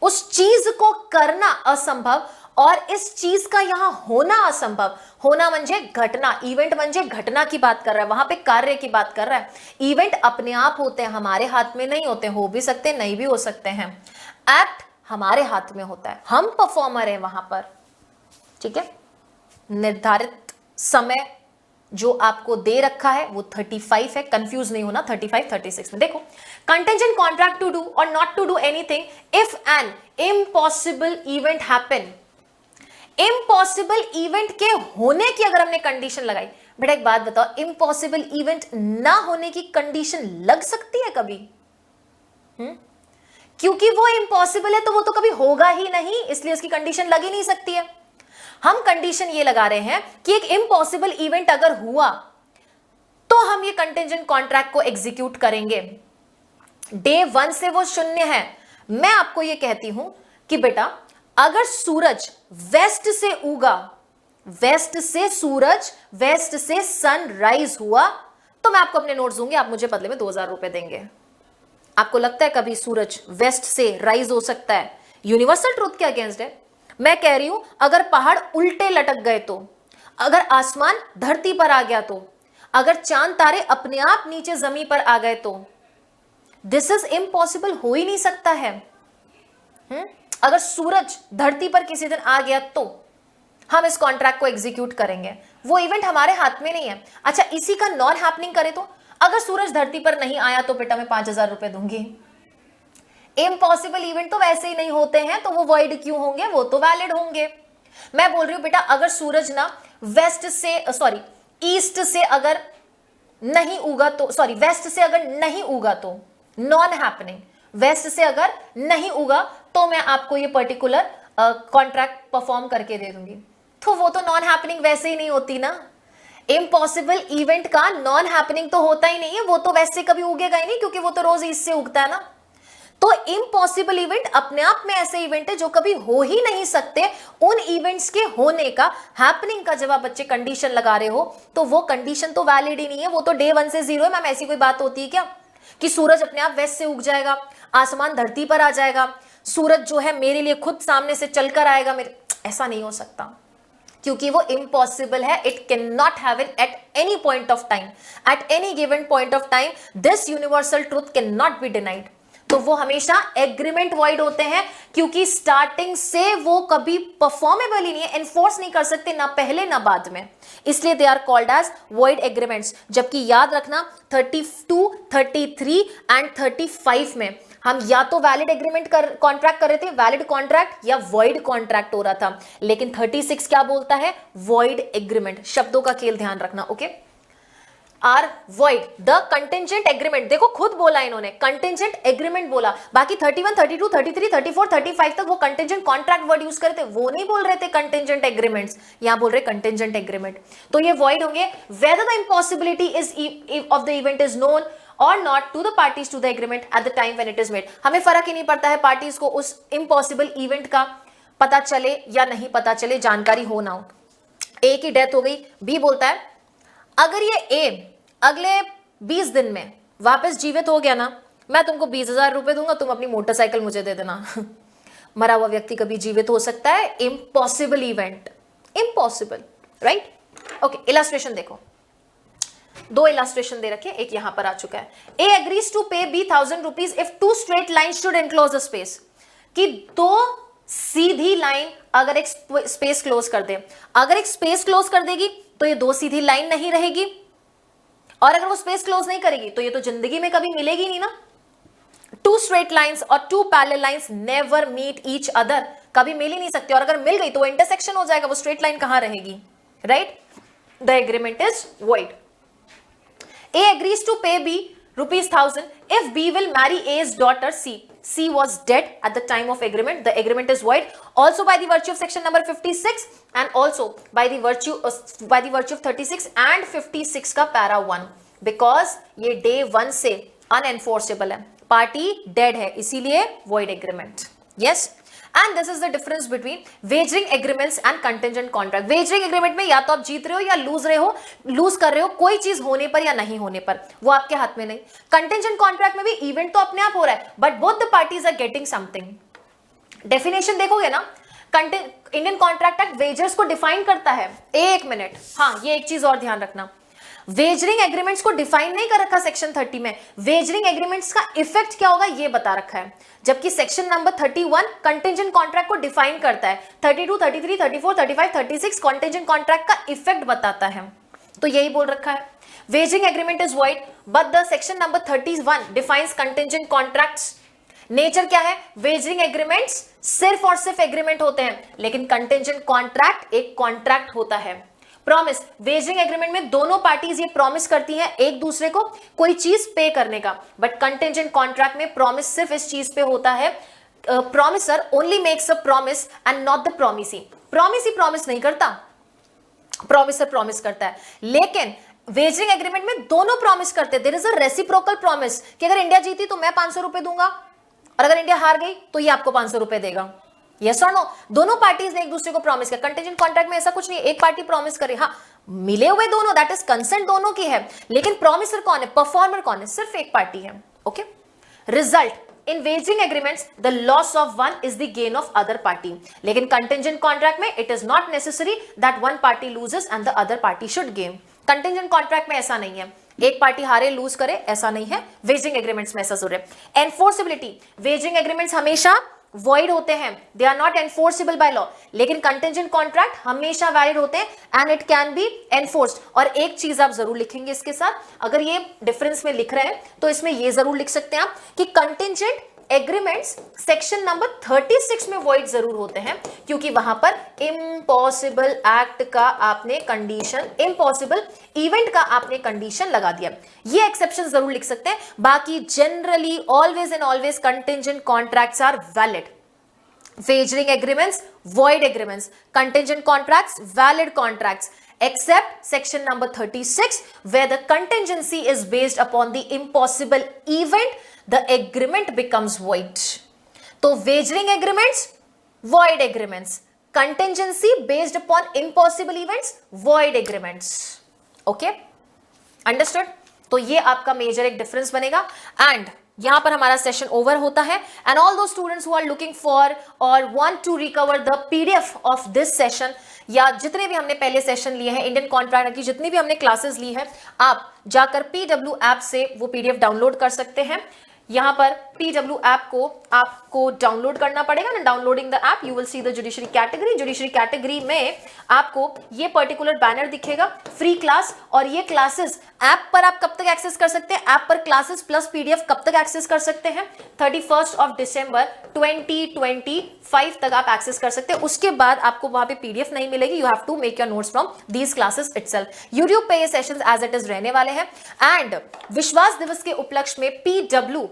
उस चीज को करना असंभव और इस चीज का यहां होना असंभव। होना म्हणजे घटना, इवेंट म्हणजे घटना की बात कर रहा है, वहां पे कार्य की बात कर रहा है। इवेंट अपने आप होते हैं, हमारे हाथ में नहीं होते, हो भी सकते नहीं भी हो सकते हैं। एक्ट हमारे हाथ में होता है, हम परफॉर्मर हैं वहां पर, ठीक है। निर्धारित समय जो आपको दे रखा है वो 35 है, कंफ्यूज नहीं होना 35 36 में। देखो, कंटिंजेंट कॉन्ट्रैक्ट टू डू और not to do anything if an impossible event happen. Impossible event के होने की अगर हमने कंडीशन लगाई, बेटा एक बात बताओ, इम्पॉसिबल इवेंट ना होने की कंडीशन लग सकती है कभी? क्योंकि वो इम्पॉसिबल है तो वो तो कभी होगा ही नहीं, इसलिए उसकी कंडीशन लग ही नहीं सकती है। हम कंडीशन ये लगा रहे हैं कि एक इम्पॉसिबल इवेंट अगर हुआ तो हम ये कंटिंजेंट कॉन्ट्रैक्ट को एग्जीक्यूट करेंगे। डे 1 से वो 0 है। मैं आपको ये कहती हूं कि बेटा अगर सूरज वेस्ट से उगा, वेस्ट से सूरज, वेस्ट से सनराइज हुआ, तो मैं आपको अपने नोट्स दूंगी, आप मुझे बदले में 2000 रुपए देंगे। आपको लगता है कभी सूरज वेस्ट से राइज हो सकता है यूनिवर्सल ट्रूथ के अगेंस्ट है? मैं कह रही हूं अगर पहाड़ उल्टे लटक गए तो, अगर आसमान धरती पर आ गया तो, अगर चांद तारे अपने आप नीचे जमीन पर आ गए तो, दिस इज इम्पॉसिबल, हो ही नहीं सकता है। अगर सूरज धरती पर किसी दिन आ गया तो हम इस कॉन्ट्रैक्ट को एग्जीक्यूट करेंगे, वो इवेंट हमारे हाथ में नहीं है। अच्छा, इसी का नॉन हैपनिंग करे तो, अगर सूरज धरती पर नहीं आया तो बेटा मैं 5,000 रुपए दूंगी। इम्पॉसिबल इवेंट तो वैसे ही नहीं होते हैं, तो वो वॉइड क्यों होंगे, वो तो वैलिड होंगे। मैं बोल रही हूं बेटा अगर सूरज ना वेस्ट से सॉरी ईस्ट से अगर नहीं उगा तो, सॉरी वेस्ट से अगर नहीं उगा तो नॉन हैपनिंग, वेस्ट से अगर नहीं उगा तो मैं आपको ये पर्टिकुलर कॉन्ट्रैक्ट परफॉर्म करके दे दूंगी, तो वो तो नॉन हैपनिंग वैसे ही नहीं होती ना। इम्पॉसिबल इवेंट का नॉन हैपनिंग तो होता ही नहीं है, वो तो वैसे कभी उगेगा ही नहीं क्योंकि वो तो रोज ईस्ट से उगता है ना। तो इम्पॉसिबल इवेंट अपने आप में ऐसे इवेंट है जो कभी हो ही नहीं सकते। उन इवेंट्स के होने का, हैपनिंग का जब आप बच्चे कंडीशन लगा रहे हो तो वो कंडीशन तो वैलिड ही नहीं है, वो तो डे 1 से 0 है। मैम ऐसी कोई बात होती है क्या कि सूरज अपने आप वेस्ट से उग जाएगा, आसमान धरती पर आ जाएगा, सूरज जो है मेरे लिए खुद सामने से चलकर आएगा मेरे, ऐसा नहीं हो सकता क्योंकि वो इम्पॉसिबल है। It can not happen at any point of time, at any given point of time this universal truth can not be denied. तो वो हमेशा एग्रीमेंट वॉइड होते हैं क्योंकि स्टार्टिंग से वो कभी परफॉर्मेबल ही नहीं है, एनफोर्स नहीं कर सकते ना पहले ना बाद में, इसलिए they are called as void agreements. जबकि याद रखना 32, 33 एंड 35 में हम या तो वैलिड एग्रीमेंट कॉन्ट्रैक्ट कर रहे थे, वैलिड कॉन्ट्रैक्ट, या वॉइड कॉन्ट्रैक्ट हो रहा था। लेकिन 36 क्या बोलता है, वॉइड एग्रीमेंट। शब्दों का खेल ध्यान रखना, okay. Are void the contingent agreement, देखो खुद बोला इन्होंने कंटिंजेंट एग्रीमेंट बोला, बाकी 31, 32, 33, 34, 35 तक वो कंटिंजेंट कॉन्ट्रैक्ट वर्ड यूज करते, वो नहीं बोल रहे थे कंटिंजेंट एग्रीमेंट्स, यहां बोल रहे कंटिंजेंट एग्रीमेंट। तो ये वॉइड होंगे whether the impossibility is of the event is known or not to the parties to the agreement at the time when it is made. हमें फर्क ही नहीं पड़ता है पार्टीज को उस इम्पॉसिबल इवेंट का पता चले या नहीं पता चले, जानकारी हो ना हो। ए की डेथ हो गई, बी बोलता है अगर ये ए अगले 20 दिन में वापस जीवित हो गया ना, मैं तुमको 20,000 रुपए दूंगा, तुम अपनी मोटरसाइकिल मुझे दे देना। मरा हुआ व्यक्ति कभी जीवित हो सकता है, impossible event, impossible, right. Okay, illustration देखो, 2 इलस्ट्रेशन दे रखे, एक यहां पर आ चुका है। A agrees to pay B 1,000 rupees if 2 straight line should enclose a space, कि 2 सीधी लाइन अगर एक स्पेस क्लोज कर दे, अगर एक स्पेस क्लोज कर देगी तो ये 2 सीधी लाइन नहीं रहेगी, और अगर वो स्पेस क्लोज नहीं करेगी तो ये तो जिंदगी में कभी मिलेगी नहीं ना। 2 स्ट्रेट लाइंस और 2 parallel lines never meet each other, कभी मिल ही नहीं सकती, और अगर मिल गई तो वो इंटरसेक्शन हो जाएगा, वो स्ट्रेट लाइन कहां रहेगी, right. The agreement is void. A agrees to pay B ₹1,000 if B will marry A's daughter C. C was dead at the time of agreement. The agreement is void also by the virtue of section number 56 and also by the virtue of 36 and 56 का para 1, because ये day 1 से unenforceable है, party dead है, इसीलिए void agreement. Yes. And this is the difference between wagering agreements and contingent contract. Wagering agreement में या तो आप जीत रहे हो या लूज कर रहे हो, कोई चीज होने पर या नहीं होने पर, वो आपके हाथ में नहीं। contingent contract में भी इवेंट तो अपने आप हो रहा है, but both the parties are getting something. Definition देखोगे ना, इंडियन कॉन्ट्रैक्ट एक्ट वेजर्स को डिफाइन करता है। एक मिनट, हाँ ये एक चीज और ध्यान रखना, वेजरिंग एग्रीमेंट्स को डिफाइन नहीं कर रखा सेक्शन 30 में, वेजरिंग एग्रीमेंट्स का इफेक्ट क्या होगा ये बता रखा है, जबकि सेक्शन नंबर 31 कंटिंजेंट कॉन्ट्रैक्ट को डिफाइन करता है, 32, 33, 34, 35, 36 कंटिंजेंट कॉन्ट्रैक्ट का इफेक्ट बताता है, तो यही बोल रखा है। Wagering agreement is void but the section number 31 defines contingent contracts. Nature क्या है, वेजरिंग एग्रीमेंट्स सिर्फ और सिर्फ एग्रीमेंट होते हैं, लेकिन कंटिंजेंट कॉन्ट्रैक्ट एक कॉन्ट्रैक्ट होता है। प्रॉमिस, वेजरिंग एग्रीमेंट में दोनों पार्टीज ये प्रॉमिस करती हैं एक दूसरे को कोई चीज पे करने का, बट कंटिंजेंट कॉन्ट्रैक्ट में प्रॉमिस सिर्फ इस चीज पे होता है, promisor only makes a promise and not the promisee. Promisee promise नहीं करता, प्रॉमिसर प्रॉमिस करता है, लेकिन वेजरिंग एग्रीमेंट में दोनों प्रॉमिस करते हैं। There is a reciprocal promise कि अगर इंडिया जीती तो मैं 500 रुपए दूंगा, और अगर इंडिया हार गई तो ये आपको 500 रुपए देगा। यस और नो, दोनों पार्टीज ने एक दूसरे को प्रॉमिस किया। कंटिंजेंट कॉन्ट्रैक्ट में ऐसा कुछ नहीं, एक पार्टी प्रॉमिस करे, हाँ मिले हुए दोनों, दैट इज कंसेंट दोनों की है, लेकिन प्रॉमिसर कौन है, परफॉर्मर कौन है, सिर्फ एक पार्टी है। Okay, result in waging agreements the loss of one is the gain of other party. लेकिन कंटिंजेंट कॉन्ट्रैक्ट में it is not necessary that one party loses and the other party should gain. Contingent contract में ऐसा नहीं है, एक party हारे loose करे ऐसा नहीं है, वेजिंग एग्रीमेंट्स में ऐसा जरूर है। एनफोर्सिबिलिटी, वेजिंग एग्रीमेंट्स हमेशा वॉइड होते हैं, they are not enforceable by law, लेकिन कंटिंजेंट कॉन्ट्रैक्ट हमेशा वैलिड होते हैं and it can be enforced. और एक चीज आप जरूर लिखेंगे इसके साथ, अगर ये डिफरेंस में लिख रहे हैं तो इसमें ये जरूर लिख सकते हैं आप कि कंटिंजेंट एग्रीमेंट्स सेक्शन नंबर 36 में वॉइड जरूर होते हैं, क्योंकि वहां पर इम्पॉसिबल एक्ट का आपने कंडीशन, इम्पॉसिबल इवेंट का आपने कंडीशन लगा दिया। ये एक्सेप्शन जरूर लिख सकते हैं, बाकी generally always and always contingent contracts are valid. wagering agreements, void agreements, contingent contracts, valid contracts, except section number 36 where the contingency is based upon the impossible event, the agreement becomes void. तो wagering agreements, void agreements, contingency based upon impossible events, void agreements. Okay? Understood? तो ये आपका major एक difference बनेगा and यहां पर हमारा session over होता है। And all those students who are looking for or want to recover the PDF of this session, या जितने भी हमने पहले सेशन लिए हैं इंडियन कॉन्ट्रैक्ट की, जितनी भी हमने क्लासेस ली है, आप जाकर पीडब्ल्यू ऐप से वो पीडीएफ डाउनलोड कर सकते हैं। यहां पर पीडब्ल्यू ऐप को आपको डाउनलोड करना पड़ेगा ना। Downloading the app you will see the judiciary category. Judiciary category में आपको ये पर्टिकुलर बैनर दिखेगा, फ्री क्लास, और ये क्लासेस ऐप पर आप कब तक एक्सेस कर सकते हैं, ऐप पर क्लासेस प्लस पीडीएफ कब तक एक्सेस कर सकते हैं, 31 दिसंबर 2025 तक आप एक्सेस कर सकते हैं। उसके बाद आपको वहां पे पीडीएफ नहीं मिलेगी, you have to make your notes from these classes itself. YouTube पे ये सेशंस एज इट इज रहने वाले हैं एंड विश्वास दिवस के उपलक्ष्य में पीडब्ल्यू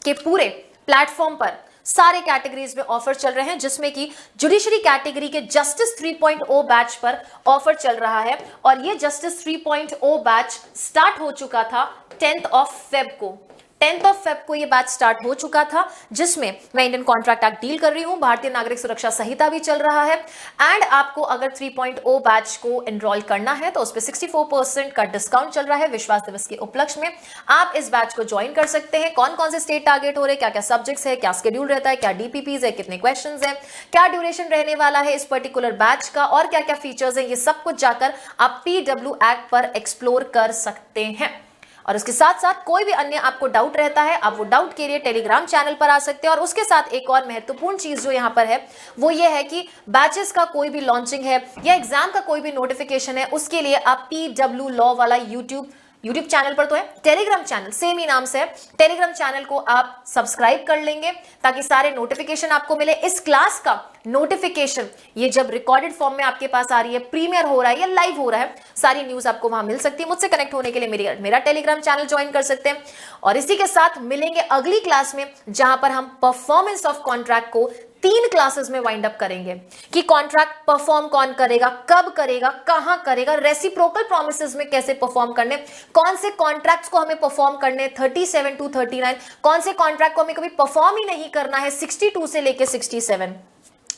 के पूरे प्लेटफॉर्म पर सारे कैटेगरीज में ऑफर चल रहे हैं, जिसमें कि जुडिशरी कैटेगरी के जस्टिस 3.0 बैच पर ऑफर चल रहा है। और ये जस्टिस 3.0 बैच स्टार्ट हो चुका था 10 फेब को। 10 फेब को ये बैच स्टार्ट हो चुका था, जिसमें मैं इंडियन कॉन्ट्रैक्ट एक्ट डील कर रही हूं, भारतीय नागरिक सुरक्षा संहिता भी चल रहा है। एंड आपको अगर 3.0 बैच को एनरोल करना है तो उस पर 64% का डिस्काउंट चल रहा है विश्वास दिवस के उपलक्ष्य में। आप इस बैच को ज्वाइन कर सकते हैं। कौन कौन से स्टेट टारगेट हो रहे हैं, क्या क्या सब्जेक्ट्स है, क्या शेड्यूल रहता है, क्या डीपीपीज है, कितने क्वेश्चन है, क्या ड्यूरेशन रहने वाला है इस पर्टिकुलर बैच का, और क्या क्या फीचर्स है, ये सब कुछ जाकर आप पीडब्ल्यू एक्ट पर एक्सप्लोर कर सकते हैं। और इसके साथ साथ कोई भी अन्य आपको डाउट रहता है, आप वो डाउट के लिए टेलीग्राम चैनल पर आ सकते हैं। और उसके साथ एक और महत्वपूर्ण चीज जो यहाँ पर है वो ये है कि बैचेस का कोई भी लॉन्चिंग है या एग्जाम का कोई भी नोटिफिकेशन है, उसके लिए आप पीडब्ल्यू लॉ वाला यूट्यूब चैनल पर तो है, टेलीग्राम चैनल सेम ही नाम से है, टेलीग्राम चैनल को आप सब्सक्राइब कर लेंगे ताकि सारे नोटिफिकेशन आपको मिले। इस क्लास का नोटिफिकेशन ये जब रिकॉर्डेड फॉर्म में आपके पास आ रही है, प्रीमियर हो रहा है या लाइव हो रहा है, सारी न्यूज आपको वहां मिल सकती है। मुझसे कनेक्ट होने के लिए मेरा टेलीग्राम चैनल ज्वाइन कर सकते हैं। और इसी के साथ मिलेंगे अगली क्लास में, जहां पर हम परफॉर्मेंस ऑफ कॉन्ट्रैक्ट को 3 क्लासेस में वाइंड अप करेंगे कि कॉन्ट्रैक्ट परफॉर्म कौन करेगा, कब करेगा, कहां करेगा, रेसिप्रोकल प्रॉमिसेस में कैसे परफॉर्म करने, कौन से कॉन्ट्रैक्ट्स को हमें परफॉर्म करने 37 to 39, कौन से कॉन्ट्रैक्ट को हमें कभी परफॉर्म ही नहीं करना है 62 से लेके 67।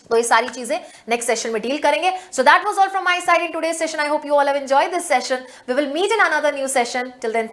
तो ये सारी चीजें नेक्स्ट सेशन में डील करेंगे। So that was all from my side in today's session. I hope you all have enjoyed this session. We will meet in another new session. Till then